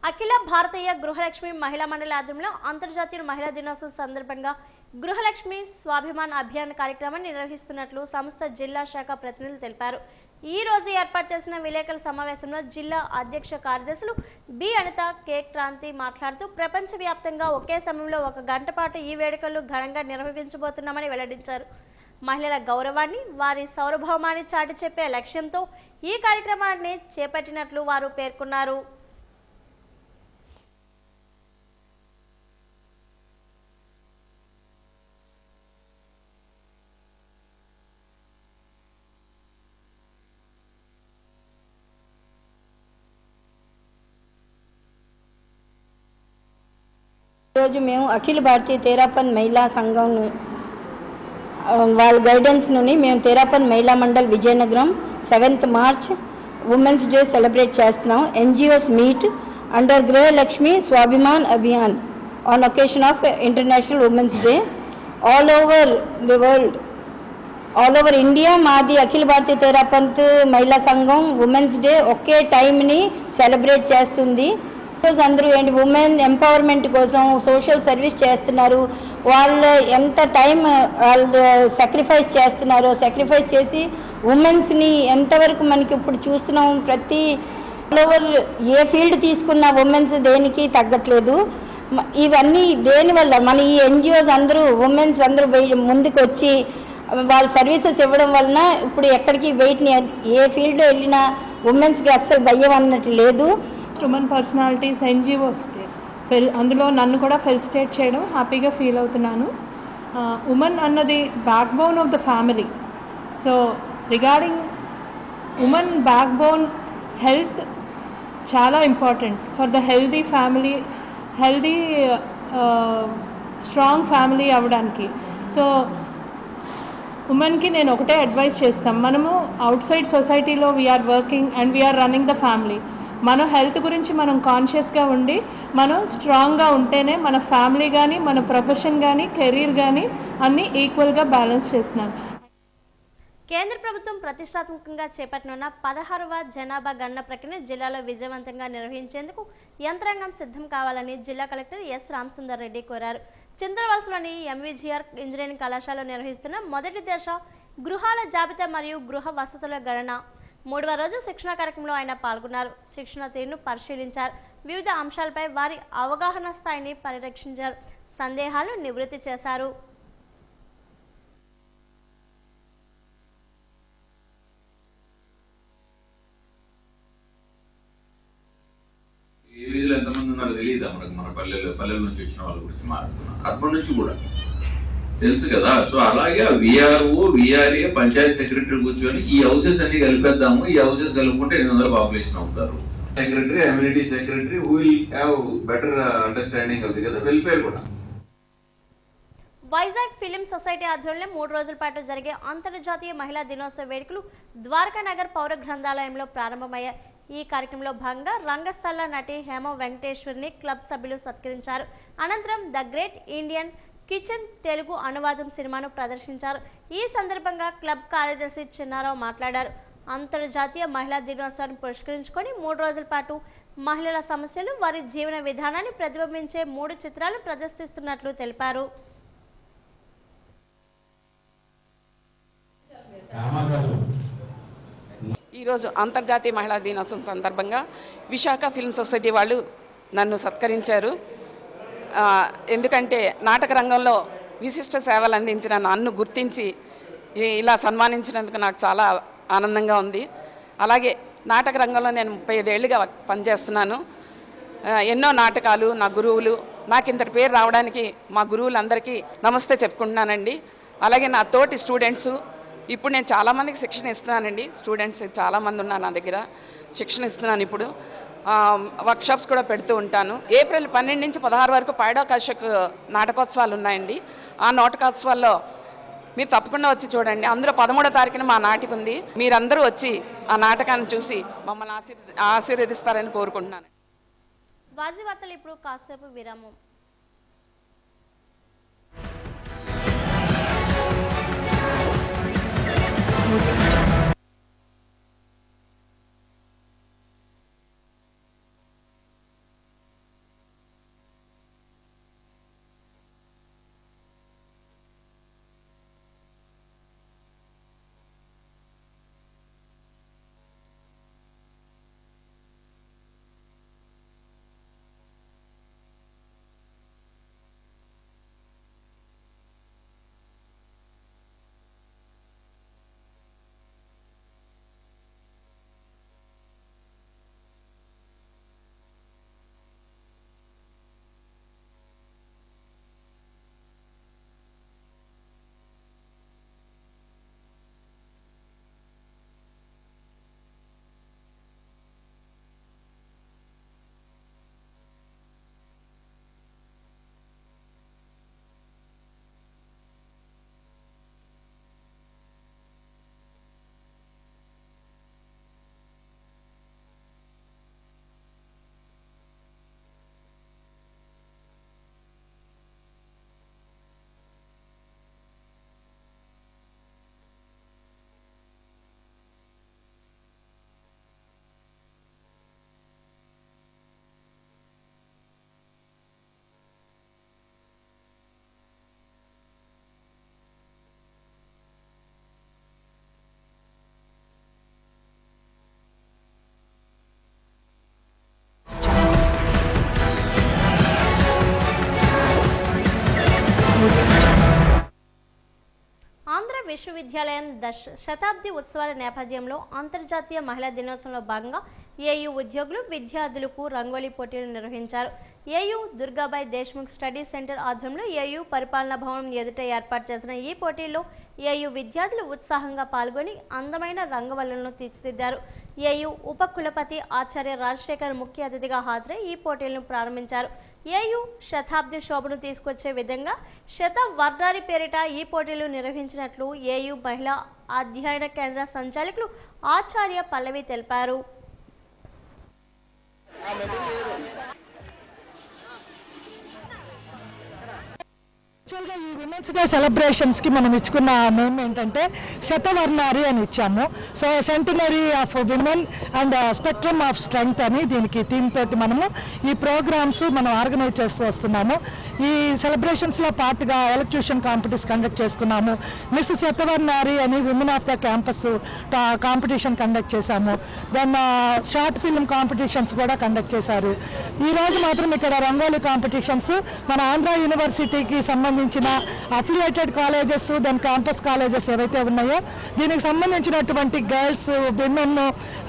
అఖిల భారతీయ గృహలక్ష్మి మహిళా మండలి ఆధ్వర్యంలో అంతర్జాతీయ మహిళా దినోత్సవం సందర్భంగా గృహలక్ష్మి స్వాభిమాన్ అభియాన్ కార్యక్రమాన్ని నిర్వహిస్తున్నట్లు సంస్థ జిల్లా శాఖ ప్రతినిధులు తెలిపారు. ఈ రోజు ఏర్పాటు చేసిన విలేకరుల సమావేశంలో జిల్లా అధ్యక్ష కార్యదర్శులు బి అనిత, కే క్రాంతి మాట్లాడుతూ ప్రపంచవ్యాప్తంగా ఒకే సమయంలో 1 గంట పాటు ఈ వేడుకలు ఘనంగా నిర్వహించబోతున్నామని వెల్లడించారు. మహిళల గౌరవాన్ని, వారి సార్వభౌమాన్ని చాటి చెప్పే లక్ష్యంతో ఈ కార్యక్రమాన్ని చేపట్టినట్లు వారు పేర్కొన్నారు. ఈరోజు మేము అఖిల భారతీయ తేరాపంత్ మహిళా సంఘం వాళ్ళ గైడెన్స్ నుండి మేము Terapanth Mahila Mandal Vizianagaram 7th March women's day celebrate చేస్తున్నాం. NGOs meet under Grihalakshmi Swabhiman Abhiyan on occasion of international women's day all over the world, all over India మాది అఖిల భారతీయ తేరాపంత్ మహిళా సంఘం ఉమెన్స్ డే ఒకే టైంని సెలబ్రేట్ చేస్తుంది. అందరూ ఏంటి ఉమెన్ ఎంపవర్మెంట్ కోసం సోషల్ సర్వీస్ చేస్తున్నారు. వాళ్ళు ఎంత టైం వాళ్ళు సాక్రిఫైస్ చేస్తున్నారో, సాక్రిఫైస్ చేసి ఉమెన్స్ని ఎంతవరకు మనకి ఇప్పుడు చూస్తున్నాం. ప్రతి ఆల్ ఓవర్ ఏ ఫీల్డ్ తీసుకున్న ఉమెన్స్ దేనికి తగ్గట్లేదు. ఇవన్నీ దేనివల్ల మన ఈ ఎన్జిఓస్ అందరూ ఉమెన్స్ అందరూ ముందుకు వచ్చి వాళ్ళ సర్వీసెస్ ఇవ్వడం వలన ఇప్పుడు ఎక్కడికి వెయిట్ని ఏ ఫీల్డ్ వెళ్ళినా ఉమెన్స్కి అస్సలు భయం అన్నట్టు లేదు. ఉమెన్ పర్సనాలిటీస్ ఎన్జిఓస్ అందులో నన్ను కూడా ఫెలిసిటేట్ చేయడం హ్యాపీగా ఫీల్ అవుతున్నాను. ఉమెన్ అన్నది backbone of the family. So regarding women backbone health చాలా important for the healthy family, healthy strong family అవ్వడానికి. సో ఉమెన్కి నేను ఒకటే అడ్వైస్ చేస్తాం, మనము అవుట్ సైడ్ సొసైటీలో we are working and we are running the family. మన హెల్త్ గురించి మనం కాన్షియస్గా ఉండి మనం స్ట్రాంగ్గా ఉంటేనే మన ఫ్యామిలీ కానీ, మన ప్రొఫెషన్ కానీ, కెరీర్ కానీ అన్నీ ఈక్వల్గా బ్యాలెన్స్ చేస్తున్నాం. కేంద్ర ప్రభుత్వం ప్రతిష్టాత్మకంగా చేపట్టనున్న 16వ జనాభా గణన ప్రక్రియను జిల్లాలో విజయవంతంగా నిర్వహించేందుకు యంత్రాంగం సిద్ధం కావాలని జిల్లా కలెక్టర్ ఎస్ రామసుందర్ రెడ్డి కోరారు. చింతలవలసలోని ఎంవిజిఆర్ ఇంజనీరింగ్ కళాశాలలో నిర్వహిస్తున్న మొదటి దశ గృహాల జాబితా మరియు గృహ వసతుల గణన 3వ రోజు శిక్షణ కార్యక్రమంలో ఆయన పాల్గొన్నారు. శిక్షణ తీరును పరిశీలించారు. వివిధ అంశాలపై వారి అవగాహన స్థాయిని పరిరక్షించారు. సందేహాలు నివృత్తి చేశారు. ఏ వీధిలో ఎంతమంది ఉన్నారో తెలియదా మనకు? మన పల్లెల నుంచి వచ్చిన వాళ్ళ గురించి మాట్లాడుతున్నాం. అర్బన్ నుంచి కూడా తెలుసు కదా. సో అలాగే విఆర్ఓ, విఆర్ఏ, పంచాయతీ సెక్రటరీ కూర్చొని ఈ హౌసెస్ అన్ని కలిపేద్దాము, ఈ హౌసెస్ కలుపుకుంటే 800 పాపులేషన్ అవుతారు. Secretary, amenity secretary who will have better understanding of the కదా వెల్ఫేర్ కూడా. వైజాగ్ ఫిలిం సొసైటీ ఆధ్వర్యంలో 3 రోజుల పాటు జరిగే అంతర్జాతీయ మహిళా దినోత్సవ వేడుకలు ద్వారకా నగర్ పౌర గ్రంథాలయంలో ప్రారంభమయ్యాయి. ఈ కార్యక్రమంలో భాగంగా రంగస్థల నటి హేమ వెంకటేశ్వర్ని క్లబ్ సభ్యులు సత్కరించారు. అనంతరం the great Indian kitchen Telugu అనువాదం సినిమాను ప్రదర్శించారు. ఈ సందర్భంగా క్లబ్ కార్యదర్శి చిన్నారావు మాట్లాడారు. అంతర్జాతీయ మహిళా దినోత్సవాన్ని పురస్కరించుకొని 3 రోజుల పాటు మహిళల సమస్యలు, వారి జీవన విధానాన్ని ప్రతిబింబించే 3 చిత్రాలు ప్రదర్శిస్తున్నట్లు తెలిపారు. ఈరోజు అంతర్జాతీయ మహిళా దినోత్సవం సందర్భంగా విశాఖ ఫిల్మ్ సొసైటీ వాళ్ళు నన్ను సత్కరించారు. ఎందుకంటే నాటక రంగంలో విశిష్ట సేవలు అందించిన నన్ను గుర్తించి ఇలా సన్మానించినందుకు నాకు చాలా ఆనందంగా ఉంది. అలాగే నాటక రంగంలో నేను 35 ఏళ్ళుగా పనిచేస్తున్నాను. ఎన్నో నాటకాలు, నా గురువులు, నాకు ఇంతటి పేరు రావడానికి మా గురువులందరికీ నమస్తే చెప్పుకుంటున్నానండి. అలాగే నా తోటి స్టూడెంట్సు, ఇప్పుడు నేను చాలామందికి శిక్షణ ఇస్తున్నానండి. స్టూడెంట్స్ చాలామంది ఉన్నారు నా దగ్గర, శిక్షణ ఇస్తున్నాను. ఇప్పుడు వర్క్షాప్స్ కూడా పెడుతూ ఉంటాను. ఏప్రిల్ 12 నుంచి 16 వరకు పైడో కశ్యక్ నాటకోత్సవాలు ఉన్నాయండి. ఆ నాటకోత్సవాల్లో మీరు తప్పకుండా వచ్చి చూడండి. అందులో 13వ తారీఖున మా నాటిక ఉంది. మీరందరూ వచ్చి ఆ నాటకాన్ని చూసి మమ్మల్ని ఆశీర్వదిస్తారని కోరుకుంటున్నాను. వాజీ వార్తలు ఇప్పుడు కాసేపు విరామం. ఆంధ్ర విశ్వవిద్యాలయం శతాబ్ది ఉత్సవాల నేపథ్యంలో అంతర్జాతీయ మహిళా దినోత్సవంలో భాగంగా ఏయూ ఉద్యోగులు, విద్యార్థులకు రంగోలీ పోటీలు నిర్వహించారు. AU Durgabai Deshmukh study centre ఆధ్వర్యంలో ఏయూ పరిపాలనా భవనం ఎదుట ఏర్పాటు చేసిన ఈ పోటీల్లో ఏయూ విద్యార్థులు ఉత్సాహంగా పాల్గొని అందమైన రంగవల్లులను తీర్చిదిద్దారు. ఏయూ ఉప కులపతి ఆచార్య రాజశేఖర్ ముఖ్య అతిథిగా హాజరై ఈ పోటీలను ప్రారంభించారు. ఏయూ శతాబ్ది శోభను తీసుకొచ్చే విధంగా శతవర్ధారి పేరిట ఈ పోటీలు నిర్వహించినట్లు ఏయూ మహిళా అధ్యయన కేంద్ర సంచాలకులు ఆచార్య పల్లవి తెలిపారు. యాక్చువల్గా ఈ విమెన్స్ డే సెలబ్రేషన్స్కి మనం ఇచ్చుకున్న నేమ్ ఏంటంటే శతవర్ణారి అని ఇచ్చాము. So centenary of women and spectrum of strength అని దీనికి థీమ్ తోటి మనము ఈ ప్రోగ్రామ్స్ మనం ఆర్గనైజ్ చేస్తూ వస్తున్నాము. ఈ సెలబ్రేషన్స్లో పార్ట్గా ఎలక్ట్యూషన్ కాంపిటీషన్ కండక్ట్ చేసుకున్నాము. మిస్ శతవర్ణారి అని women of the campus competition conduct చేశాము. దెన్ షార్ట్ ఫిల్మ్ కాంపిటీషన్స్ కూడా కండక్ట్ చేశారు. ఈరోజు మాత్రం ఇక్కడ రంగోలీ కాంపిటీషన్స్ మన ఆంధ్ర యూనివర్సిటీకి సంబంధించిన affiliated colleges, then campus colleges ఏవైతే ఉన్నాయో దీనికి సంబంధించినటువంటి గర్ల్స్, విమెన్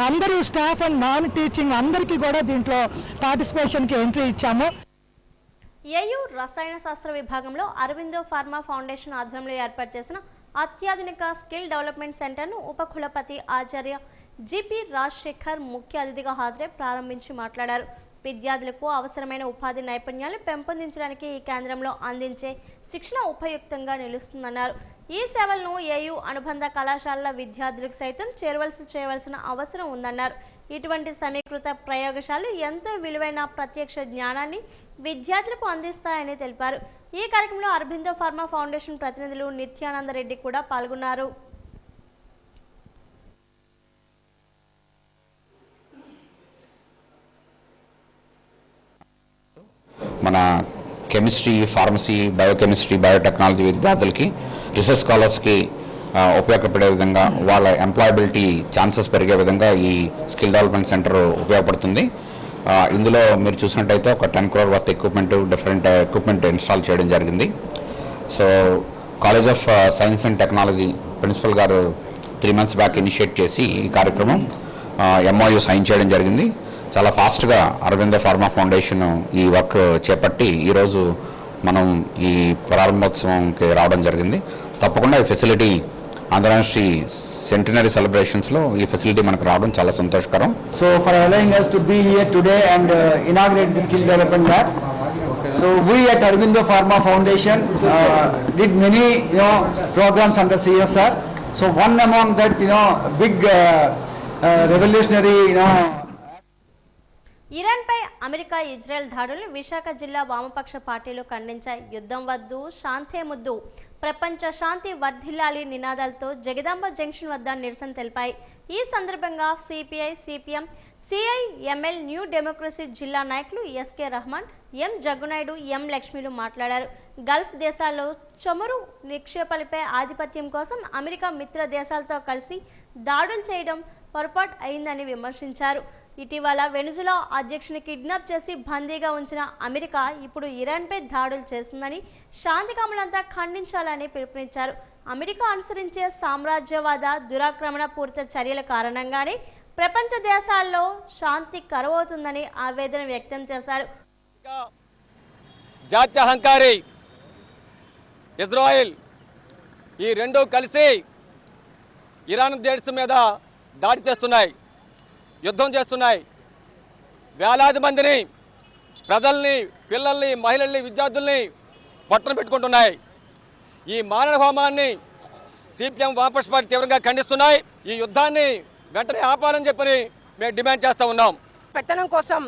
అందరూ స్టాఫ్ అండ్ నాన్ టీచింగ్ అందరికీ కూడా దీంట్లో పార్టిసిపేషన్కి ఎంట్రీ ఇచ్చాము. ఏయూ రసాయన శాస్త్ర విభాగంలో అరవిందో ఫార్మా ఫౌండేషన్ ఆధ్వర్యంలో ఏర్పాటు చేసిన అత్యాధునిక స్కిల్ డెవలప్మెంట్ సెంటర్ను ఉపకులపతి ఆచార్య జిపి రాజశేఖర్ ముఖ్య అతిథిగా హాజరై ప్రారంభించి మాట్లాడారు. విద్యార్థులకు అవసరమైన ఉపాధి నైపుణ్యాలను పెంపొందించడానికి ఈ కేంద్రంలో అందించే శిక్షణ ఉపయుక్తంగా నిలుస్తుందన్నారు. ఈ సేవలను ఏయూ అనుబంధ కళాశాలల విద్యార్థులకు సైతం చేయవలసిన అవసరం ఉందన్నారు. ఇటువంటి సమీకృత ప్రయోగశాలలు ఎంతో విలువైన ప్రత్యక్ష జ్ఞానాన్ని విద్యార్థులకు అందిస్తాయని తెలిపారు. ఈ కార్యక్రమంలో అరబిందో ఫార్మా ఫౌండేషన్ ప్రతినిధులు నిత్యానంద రెడ్డి కూడా పాల్గొన్నారు. మన కెమిస్ట్రీ, ఫార్మసీ, బయోకెమిస్ట్రీ, బయోటెక్నాలజీ విద్యార్థులకి, రీసెర్చ్ స్కాలర్స్కి ఉపయోగపడే విధంగా వాళ్ళ ఎంప్లాయబిలిటీ ఛాన్సెస్ పెరిగే విధంగా ఈ స్కిల్ డెవలప్మెంట్ సెంటర్ ఉపయోగపడుతుంది. ఇందులో మీరు చూసినట్టయితే ఒక 10 crore worth different equipment install చేయడం జరిగింది. So college of science and technology principal గారు 3 months బ్యాక్ ఇనిషియేట్ చేసి ఈ కార్యక్రమం MOU సైన్ చేయడం జరిగింది. చాలా ఫాస్ట్గా అరవిందో ఫార్మా ఫౌండేషన్ ఈ వర్క్ చేపట్టి ఈరోజు మనం ఈ ప్రారంభోత్సవంకి రావడం జరిగింది. తప్పకుండా ఈ ఫెసిలిటీ ఆంధ్రరాష్ట్రీ సెంటినరీ సెలబ్రేషన్స్లో ఈ ఫెసిలిటీ మనకు రావడం చాలా సంతోషకరం. So for allowing us to be here today and inaugurate the skill development lab. So we at Arvindo Pharma Foundation did many programs under CSR. So one among that big revolutionary ఇరాన్పై America, Israel దాడులను విశాఖ జిల్లా వామపక్ష పార్టీలు ఖండించాయి. యుద్ధం వద్దు, శాంతే ముద్దు, ప్రపంచ శాంతి వర్ధిల్లాలి నినాదాలతో జగదాంబ జంక్షన్ వద్ద నిరసన తెలిపాయి. ఈ సందర్భంగా సిపిఐ, సిపిఎం, సిఐఎంఎల్, న్యూ డెమోక్రసీ జిల్లా నాయకులు ఎస్కే రహమాన్, ఎం జగ్గునాయుడు, ఎం లక్ష్మిలు మాట్లాడారు. గల్ఫ్ దేశాల్లో చమురు నిక్షేపాలపై ఆధిపత్యం కోసం అమెరికా మిత్ర దేశాలతో కలిసి దాడులు చేయడం పొరపాటు అయిందని విమర్శించారు. ఇటీవల వెనుజులా అధ్యక్షుని కిడ్నాప్ చేసి బందీగా ఉంచిన అమెరికా ఇప్పుడు ఇరాన్పై దాడులు చేస్తుందని శాంతికాములంతా ఖండించాలని పిలుపునిచ్చారు. అమెరికా అనుసరించే సామ్రాజ్యవాద దురాక్రమణ పూరిత చర్యల కారణంగానే ప్రపంచ దేశాల్లో శాంతి కరువవుతుందని ఆవేదన వ్యక్తం చేశారు. జాత్యహంకారి ఇజ్రాయెల్ ఈ రెండు కలిసి ఇరాన్ దేశం మీద దాడి చేస్తున్నాయి, యుద్ధం చేస్తున్నాయి. వేలాది మందిని, ప్రజల్ని, పిల్లల్ని, మహిళల్ని, విద్యార్థుల్ని పట్టున పెట్టుకుంటున్నాయి. ఈ మానవ హోమాన్ని సిపిఎం వామపక్ష పార్టీ తీవ్రంగా ఖండిస్తున్నాయి. ఈ యుద్ధాన్ని వెంటనే ఆపాలని చెప్పని మేము డిమాండ్ చేస్తూ ఉన్నాం. పెత్తనం కోసం,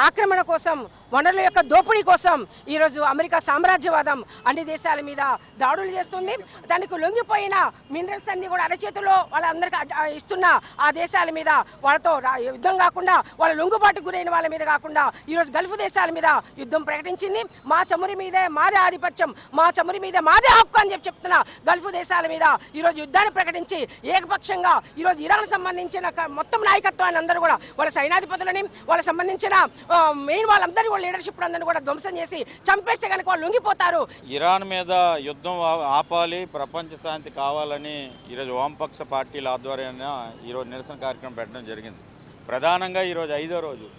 ఆక్రమణ కోసం, వనరుల యొక్క దోపిడీ కోసం ఈరోజు అమెరికా సామ్రాజ్యవాదం అన్ని దేశాల మీద దాడులు చేస్తుంది. దానికి లొంగిపోయిన మినరల్స్ అన్ని కూడా అరచేతిలో వాళ్ళందరికీ ఇస్తున్న ఆ దేశాల మీద వాళ్ళతో యుద్ధం కాకుండా, వాళ్ళ లొంగుబాటు గురైన వాళ్ళ మీద కాకుండా ఈరోజు గల్ఫ్ దేశాల మీద యుద్ధం ప్రకటించింది. మా చమురి మీదే మాదే ఆధిపత్యం, మా చమురి మీదే మాదే హక్కు అని చెప్తున్న గల్ఫ్ దేశాల మీద ఈరోజు యుద్ధాన్ని ప్రకటించి ఏకపక్షంగా ఈరోజు ఇరాన్ సంబంధించిన మొత్తం నాయకత్వాన్ని అందరూ కూడా వాళ్ళ సైనాధిపతులని, వాళ్ళకి సంబంధించిన మెయిన్ వాళ్ళందరూ లీడర్షిప్ అందరినీ కూడా ధ్వంసం చేసి చంపేస్తే కనుక వాళ్ళు లొంగిపోతారు. ఇరాన్ మీద యుద్ధం ఆపాలి, ప్రపంచ శాంతి కావాలని ఈరోజు వామపక్ష పార్టీల ఆధ్వర్యాన ఈరోజు నిరసన కార్యక్రమం పెట్టడం జరిగింది. ప్రధానంగా ఈరోజు 5వ రోజు.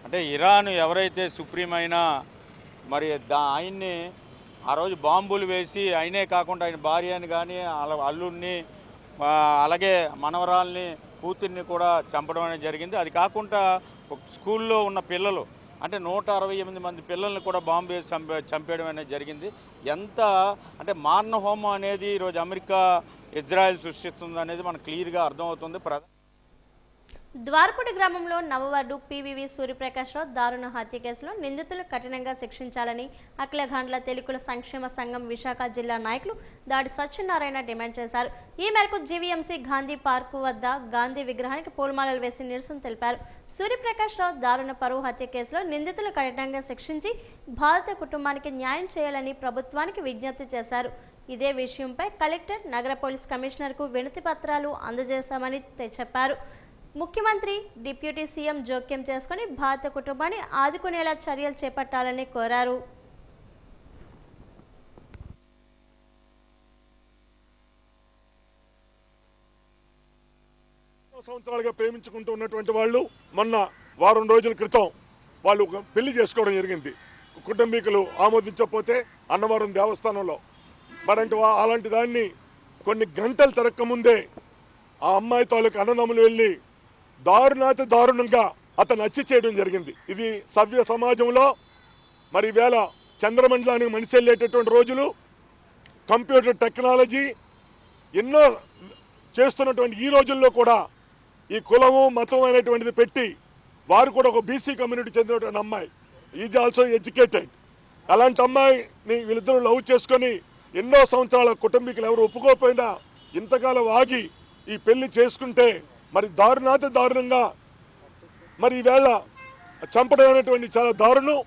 అంటే ఇరాన్ ఎవరైతే సుప్రీం అయినా మరి ఆయన్ని ఆ రోజు బాంబులు వేసి, ఆయనే కాకుండా ఆయన భార్యని కానీ అల్లుడిని, అలాగే మనవరాల్ని, కూతుర్ని కూడా చంపడం అనేది జరిగింది. అది కాకుండా స్కూల్లో ఉన్న పిల్లలు అంటే 168 మంది పిల్లల్ని కూడా బాంబు వేసి చంపేయడం అనేది జరిగింది. ఎంత అంటే మారణ హోమం అనేది ఈరోజు అమెరికా, ఇజ్రాయెల్ సృష్టిస్తుంది అనేది మనకు క్లియర్గా అర్థమవుతుంది. ద్వారపూడి గ్రామంలో నవవార్డు పివివి సూర్యప్రకాశ్రావు దారుణ హత్య కేసులో నిందితులు కఠినంగా శిక్షించాలని అఖిలగాండ్ల తెలుగుల సంక్షేమ సంఘం విశాఖ జిల్లా నాయకులు దాడి సత్యనారాయణ డిమాండ్ చేశారు. ఈ మేరకు జీవీఎంసీ గాంధీ పార్కు వద్ద గాంధీ విగ్రహానికి పూలమాలలు వేసి నిరసన తెలిపారు. సూర్యప్రకాశ్రావు దారుణ పరువు హత్య కేసులో నిందితులు కఠినంగా శిక్షించి బాధిత కుటుంబానికి న్యాయం చేయాలని ప్రభుత్వానికి విజ్ఞప్తి చేశారు. ఇదే విషయంపై కలెక్టర్, నగర పోలీస్ కమిషనర్కు వినతి పత్రాలు అందజేశామని చెప్పారు. ముఖ్యమంత్రి, డిప్యూటీ సీఎం జోక్యం చేసుకుని బాధిత కుటుంబాన్ని ఆదుకునేలా చర్యలు చేపట్టాలని కోరారు. సంవత్సరాలుగా ప్రేమించుకుంటూ ఉన్నటువంటి వాళ్ళు మొన్న వారం రోజుల క్రితం వాళ్ళు పెళ్లి చేసుకోవడం జరిగింది. కుటుంబీకులు ఆమోదించకపోతే అన్నవరం దేవస్థానంలో మరంటి అలాంటి దాన్ని కొన్ని గంటలు తిరక్కముందే ఆ అమ్మాయి తాలూకు అన్నదమ్ములు వెళ్ళి దారుణంగా అతను హత్య చేయడం జరిగింది. ఇది సభ్య సమాజంలో మరి వేళ చంద్రమండలానికి మనిషి వెళ్ళేటటువంటి రోజులు, కంప్యూటర్ టెక్నాలజీ ఎన్నో చేస్తున్నటువంటి ఈ రోజుల్లో కూడా ఈ కులము మతం అనేటువంటిది పెట్టి వారు కూడా ఒక బీసీ కమ్యూనిటీ చెందినటువంటి అమ్మాయి, ఈజ్ ఆల్సో ఎడ్యుకేటెడ్. అలాంటి అమ్మాయిని వీళ్ళిద్దరూ లవ్ చేసుకొని ఎన్నో సంవత్సరాల కుటుంబీకులు ఎవరు ఒప్పుకోకపోయినా ఇంతకాలం ఆగి ఈ పెళ్లి చేసుకుంటే మరి దారుణంగా మరి ఈవేళ చంపడం అనేటువంటి చాలా దారుణం.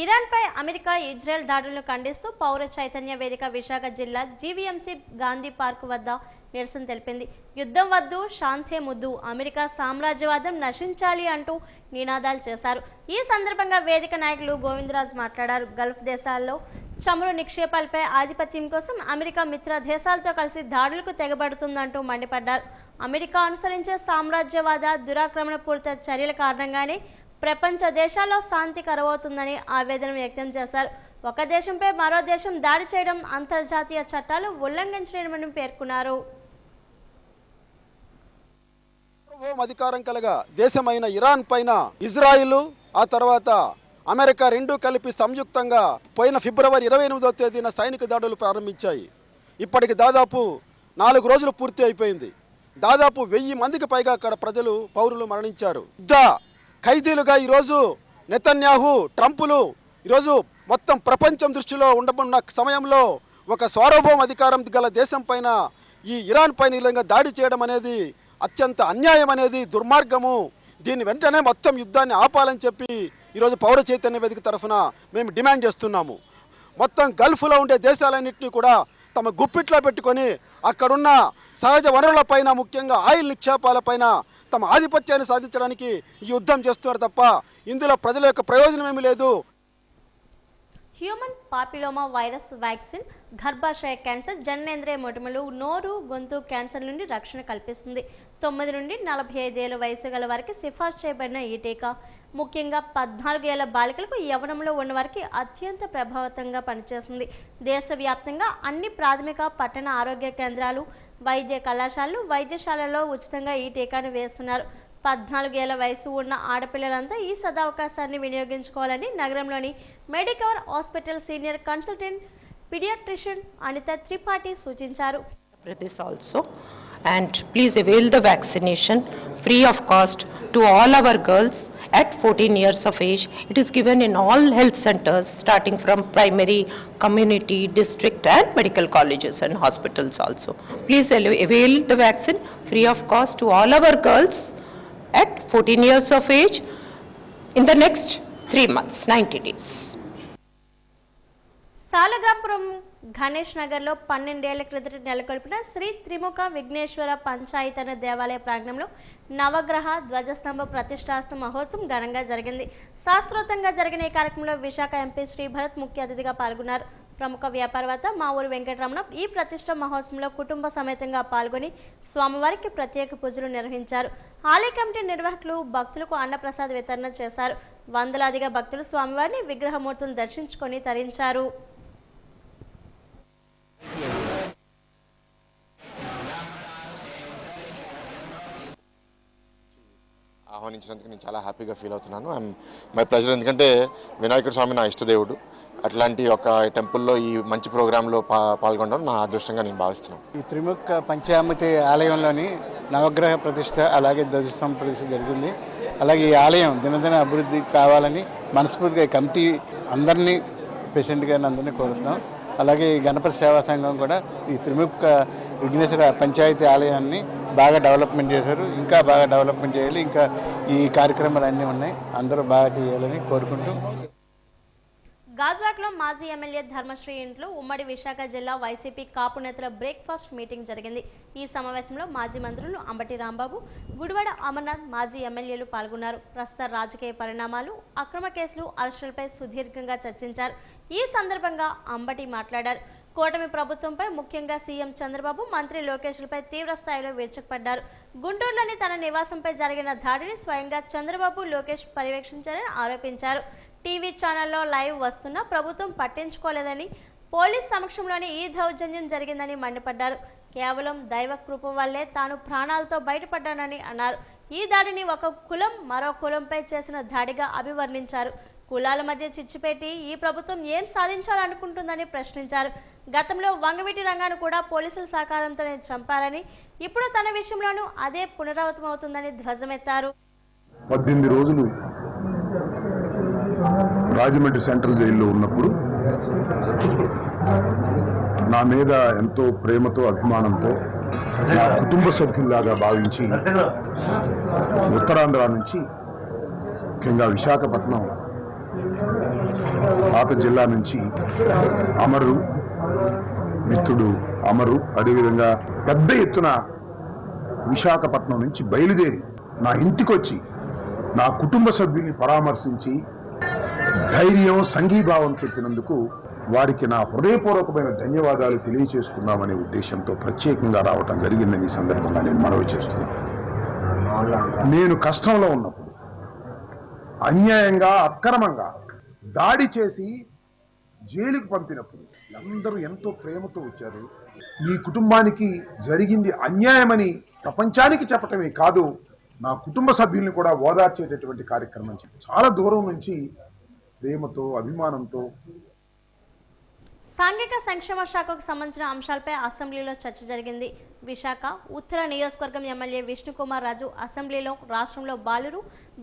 ఇరాన్పై అమెరికా ఇజ్రాయెల్ దాడులను ఖండిస్తూ పౌర చైతన్య వేదిక విశాఖ జిల్లా జీవీఎంసీ గాంధీ పార్క్ వద్ద నిరసన తెలిపింది. యుద్ధం వద్దు, శాంతే ముద్దు, అమెరికా సామ్రాజ్యవాదం నశించాలి అంటూ నినాదాలు చేశారు. ఈ సందర్భంగా వేదిక నాయకులు గోవిందరాజు మాట్లాడారు. గల్ఫ్ దేశాల్లో చమురు నిక్షేపాలపై ఆధిపత్యం కోసం అమెరికా మిత్ర దేశాలతో కలిసి దాడులకు తెగబడుతుందంటూ మండిపడ్డారు. అమెరికా అనుసరించే సామ్రాజ్యవాద దురాక్రమణపూరిత చర్యల కారణంగానే ప్రపంచ దేశాల్లో శాంతి కరువవుతుందని ఆవేదన వ్యక్తం చేశారు. ఒక దేశంపై మరో దేశం దాడి చేయడం అంతర్జాతీయ చట్టాలు ఉల్లంఘించలేమని పేర్కొన్నారు. అధికారం కలగా దేశమైన ఇరాన్ పైన ఇజ్రాయిల్ ఆ తర్వాత అమెరికా రెండూ కలిపి సంయుక్తంగా పోయిన ఫిబ్రవరి 28వ తేదీన సైనిక దాడులు ప్రారంభించాయి. ఇప్పటికి దాదాపు 4 రోజులు పూర్తి అయిపోయింది. దాదాపు 1000 మందికి పైగా అక్కడ ప్రజలు పౌరులు మరణించారు. యుద్ధ ఖైదీలుగా ఈరోజు నెతన్యాహు, ట్రంపులు ఈరోజు మొత్తం ప్రపంచం దృష్టిలో ఉండబడిన సమయంలో ఒక సార్వభౌమ అధికారం గల దేశం పైన ఈ ఇరాన్ పైన ఈ విధంగా దాడి చేయడం అనేది అత్యంత అన్యాయం, అనేది దుర్మార్గము. దీన్ని వెంటనే మొత్తం యుద్ధాన్ని ఆపాలని చెప్పి ఈరోజు పౌర చైతన్య వేదిక తరఫున మేము డిమాండ్ చేస్తున్నాము. మొత్తం గల్ఫ్లో ఉండే దేశాలన్నింటినీ కూడా తమ గుప్పిట్లో పెట్టుకొని అక్కడున్న సహజ వనరులపైన, ముఖ్యంగా ఆయిల్ నిక్షేపాలపైన తమ ఆధిపత్యాన్ని సాధించడానికి ఈ యుద్ధం చేస్తున్నారు తప్ప ఇందులో ప్రజల యొక్క ప్రయోజనం ఏమీ లేదు. హ్యూమన్ పాపిలోమా వైరస్ వ్యాక్సిన్ గర్భాశయ క్యాన్సర్, జననేంద్రియ మొటిమలు, నోరు, గొంతు క్యాన్సర్ నుండి రక్షణ కల్పిస్తుంది. 9 నుండి 45 ఏళ్ల వయసు గల వారికి సిఫార్సు చేయబడిన ఈ టీకా ముఖ్యంగా 14 ఏళ్ల బాలికలకు, యవ్వనంలో ఉన్న వారికి అత్యంత ప్రభావవంతంగా పనిచేస్తుంది. దేశవ్యాప్తంగా అన్ని ప్రాథమిక, పట్టణ ఆరోగ్య కేంద్రాలు, వైద్య కళాశాలలు, వైద్యశాలల్లో ఉచితంగా ఈ టీకాను వేస్తున్నారు. 14 ఏళ్ల వయసు ఉన్న ఆడపిల్లలంతా ఈ సదవకాశాన్ని వినియోగించుకోవాలని నగరంలోని Medicover hospital senior consultant paediatrician Anitha Tripathi సూచించారు. This also, and please avail the vaccination free of cost to all our girls at 14 years of age. It is given in all health centers starting from primary, community, district and medical colleges and hospitals also. Please avail the vaccine free of cost to all our girls at 14 years of age in the next 3 months, 90 days. సాలగ్రాపురం Ganesh నగర్లో 12 ఏళ్ల క్రితం నెలకొల్పిన శ్రీ త్రిముఖ విఘ్నేశ్వర పంచాయతన దేవాలయ ప్రాంగణంలో నవగ్రహ ధ్వజస్తంభ ప్రతిష్టాస్త మహోత్సవం ఘనంగా జరిగింది. శాస్త్రోక్తంగా జరిగిన ఈ కార్యక్రమంలో విశాఖ ఎంపీ శ్రీ భరత్ ముఖ్య అతిథిగా పాల్గొన్నారు. ప్రముఖ వ్యాపారవేత్త మావూరు వెంకటరమణ ఈ ప్రతిష్ట మహోత్సవంలో కుటుంబ సమేతంగా పాల్గొని స్వామివారికి ప్రత్యేక పూజలు నిర్వహించారు. ఆలయ కమిటీ నిర్వాహకులు భక్తులకు అన్నప్రసాద వితరణ చేశారు. వందలాదిగా భక్తులు స్వామివారిని విగ్రహమూర్తులను దర్శించుకొని తరించారు. ఆహ్వానించినందుకు నేను చాలా హ్యాపీగా ఫీల్ అవుతున్నాను. My pleasure. ఎందుకంటే వినాయకుడు స్వామి నా ఇష్టదేవుడు. అట్లాంటి ఒక టెంపుల్లో ఈ మంచి ప్రోగ్రాంలో పాల్గొనడం నా అదృష్టంగా నేను భావిస్తున్నాను. ఈ త్రిముఖ పంచామృతి ఆలయంలోని నవగ్రహ ప్రతిష్ట అలాగే ధ్వజస్తంభ ప్రతిష్ట జరిగింది. అలాగే ఈ ఆలయం దినదిన అభివృద్ధి కావాలని మనస్ఫూర్తిగా ఈ కమిటీ అందరినీ, ప్రెసిడెంట్ గారిని అందరినీ కోరుతున్నాం. అలాగే ఈ గణపతి సేవా సంఘం కూడా ఈ త్రిముఖ విఘ్నేశ్వర పంచాయతీ ఆలయాన్ని బాగా డెవలప్మెంట్ చేశారు. ఇంకా బాగా డెవలప్మెంట్ చేయాలి. ఇంకా ఈ కార్యక్రమాలు అన్నీ ఉన్నాయి, అందరూ బాగా చేయాలని కోరుకుంటూ. గాజువాకలో మాజీ ఎమ్మెల్యే ధర్మశ్రీ ఇంట్లో ఉమ్మడి విశాఖ జిల్లా వైసీపీ కాపు నేతల బ్రేక్ఫాస్ట్ మీటింగ్ జరిగింది. ఈ సమావేశంలో మాజీ మంత్రులు అంబటి రాంబాబు, గుడివాడ అమర్నాథ్, మాజీ ఎమ్మెల్యేలు పాల్గొన్నారు. ప్రస్తుత రాజకీయ పరిణామాలు, అక్రమ కేసులు, అరెస్టులపై సుదీర్ఘంగా చర్చించారు. ఈ సందర్భంగా అంబటి మాట్లాడారు. కూటమి ప్రభుత్వంపై, ముఖ్యంగా సీఎం చంద్రబాబు, మంత్రి లోకేష్లపై తీవ్ర స్థాయిలో విరుచుకుపడ్డారు. గుంటూరులోని తన నివాసంపై జరిగిన దాడిని స్వయంగా చంద్రబాబు, లోకేష్ పర్యవేక్షించారని ఆరోపించారు. టీవీ ఛానల్లో లైవ్ వస్తున్నా ప్రభుత్వం పట్టించుకోలేదని, పోలీస్ సమక్షంలోనే ఈ దౌర్జన్యం జరిగిందని మండిపడ్డారు. కేవలం దైవ కృప వల్లే తాను ప్రాణాలతో బయటపడ్డానని అన్నారు. ఈ దాడిని ఒక కులం మరో కులంపై చేసిన దాడిగా అభివర్ణించారు. కులాల మధ్య చిచ్చుపెట్టి ఈ ప్రభుత్వం ఏం సాధించాలనుకుంటుందని ప్రశ్నించారు. గతంలో వంగవీటి రంగాను కూడా పోలీసుల సహకారంతోనే చంపారని, ఇప్పుడు తన విషయంలోనూ అదే పునరావృతమవుతుందని ధ్వజమెత్తారు. 18 రోజులు రాజమండ్రి సెంట్రల్ జైల్లో ఉన్నప్పుడు నా మీద ఎంతో ప్రేమతో అభిమానంతో నా కుటుంబ సభ్యుల్లాగా భావించి ఉత్తరాంధ్ర నుంచి ముఖ్యంగా విశాఖపట్నం పాత జిల్లా నుంచి అమరు మిత్రుడు అమరు, అదేవిధంగా పెద్ద ఎత్తున విశాఖపట్నం నుంచి బయలుదేరి నా ఇంటికొచ్చి నా కుటుంబ సభ్యుల్ని పరామర్శించి ధైర్యం సంఘీభావం చెప్పినందుకు వారికి నా హృదయపూర్వకమైన ధన్యవాదాలు తెలియచేసుకుందామనే ఉద్దేశంతో ప్రత్యేకంగా రావటం జరిగిందని ఈ సందర్భంగా నేను మనవి చేస్తున్నాను. నేను కష్టంలో ఉన్నప్పుడు అన్యాయంగా అక్రమంగా దాడి చేసి జైలుకు పంపినప్పుడు అందరూ ఎంతో ప్రేమతో వచ్చారు. మీ కుటుంబానికి జరిగింది అన్యాయమని ప్రపంచానికి చెప్పటమే కాదు, నా కుటుంబ సభ్యుల్ని కూడా ఓదార్చేటటువంటి కార్యక్రమం చాలా దూరం నుంచి ప్రేమతో అభిమానంతో. సాంఘిక సంక్షేమ శాఖకు సంబంధించిన అంశాలపై అసెంబ్లీలో చర్చ జరిగింది. విశాఖ ఉత్తర నియోజకవర్గం ఎమ్మెల్యే విష్ణుకుమార్ రాజు అసెంబ్లీలో రాష్ట్రంలో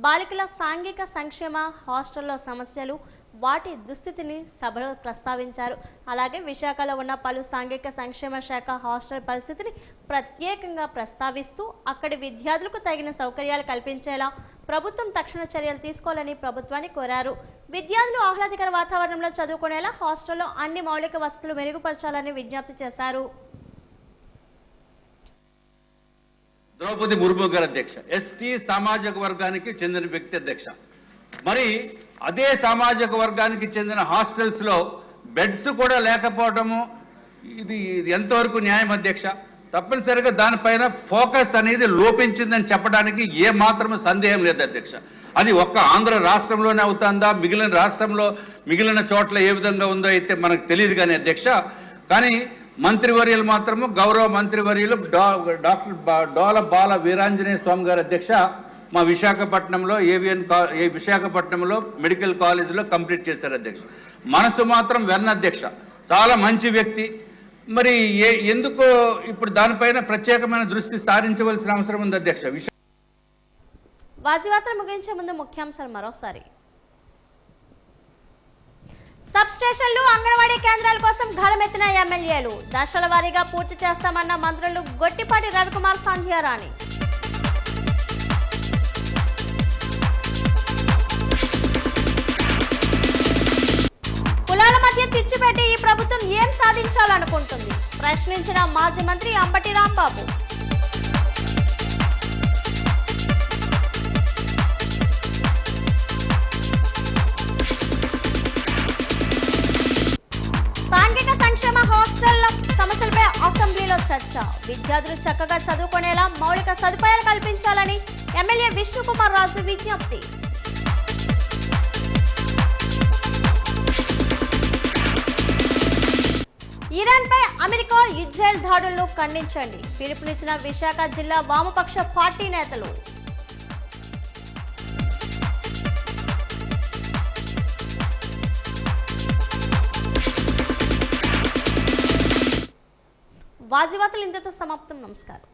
బాలికల సాంఘిక సంక్షేమ హాస్టల్లో సమస్యలు, వాటి దుస్థితిని సభలో ప్రస్తావించారు. అలాగే విశాఖలో ఉన్న పలు సాంఘిక సంక్షేమ శాఖ హాస్టల్ పరిస్థితిని ప్రత్యేకంగా ప్రస్తావిస్తూ అక్కడి విద్యార్థులకు తగిన సౌకర్యాలు కల్పించేలా ప్రభుత్వం తక్షణ చర్యలు తీసుకోవాలని ప్రభుత్వాన్ని కోరారు. విద్యార్థులు ఆహ్లాదకర వాతావరణంలో చదువుకునేలా హాస్టల్లో అన్ని మౌలిక వసతులు మెరుగుపరచాలని విజ్ఞప్తి చేశారు. ద్రౌపది ముర్ము గారు అధ్యక్ష, ఎస్టీ సామాజిక వర్గానికి చెందిన వ్యక్తి అధ్యక్ష. మరి అదే సామాజిక వర్గానికి చెందిన హాస్టల్స్లో బెడ్స్ కూడా లేకపోవడము ఇది ఎంతవరకు న్యాయం అధ్యక్ష? తప్పనిసరిగా దానిపైన ఫోకస్ అనేది లోపించిందని చెప్పడానికి ఏ మాత్రమే సందేహం లేదు అధ్యక్ష. అది ఒక్క ఆంధ్ర రాష్ట్రంలోనే అవుతుందా, మిగిలిన చోట్ల ఏ విధంగా ఉందో అయితే మనకు తెలియదు కానీ అధ్యక్ష. కానీ మంత్రివర్యులు మాత్రము, గౌరవ మంత్రివర్యులు డాక్టర్ డోల బాల వీరాంజనేయ స్వామి గారు అధ్యక్ష మా విశాఖపట్నంలో విశాఖపట్నంలో మెడికల్ కాలేజీలో కంప్లీట్ చేశారు అధ్యక్ష. మనసు మాత్రం వెన్న అధ్యక్ష, చాలా మంచి వ్యక్తి. మరి ఎందుకో ఇప్పుడు దానిపైన ప్రత్యేకమైన దృష్టి సారించవలసిన అవసరం ఉంది అధ్యక్ష. వాజీవార్తలు ముగించే ముందు ముఖ్యాంశాలు మరోసారి. సబ్ స్టేషన్లు, అంగన్వాడీ కేంద్రాల కోసం గళమెత్తిన ఎమ్మెల్యేలు, దశల వారీగా పూర్తి చేస్తామన్న మంత్రులు గొట్టిపాటి రవికుమార్, సంధ్యారాణి. కులాల మధ్య చిచ్చుపెట్టి ఈ ప్రభుత్వం ఏం సాధించాలనుకుంటుంది? ప్రశ్నించిన మాజీ మంత్రి అంబటి రాంబాబు. సాంఘిక సంక్షేమ హాస్టళ్ల సమస్యలపై అసెంబ్లీలో చర్చ. విద్యార్థులు చక్కగా చదువుకునేలా మౌలిక సదుపాయాలు కల్పించాలని ఎమ్మెల్యే విష్ణుకుమార్ రాజు విజ్ఞప్తి. ఇరాన్పై అమెరికా, ఇజ్రాయెల్ దాడులను ఖండించండి, పిలుపునిచ్చిన విశాఖ జిల్లా వామపక్ష పార్టీ నేతలు. వాజీవార్తలు ఇంతతో సమాప్తం. నమస్కారం.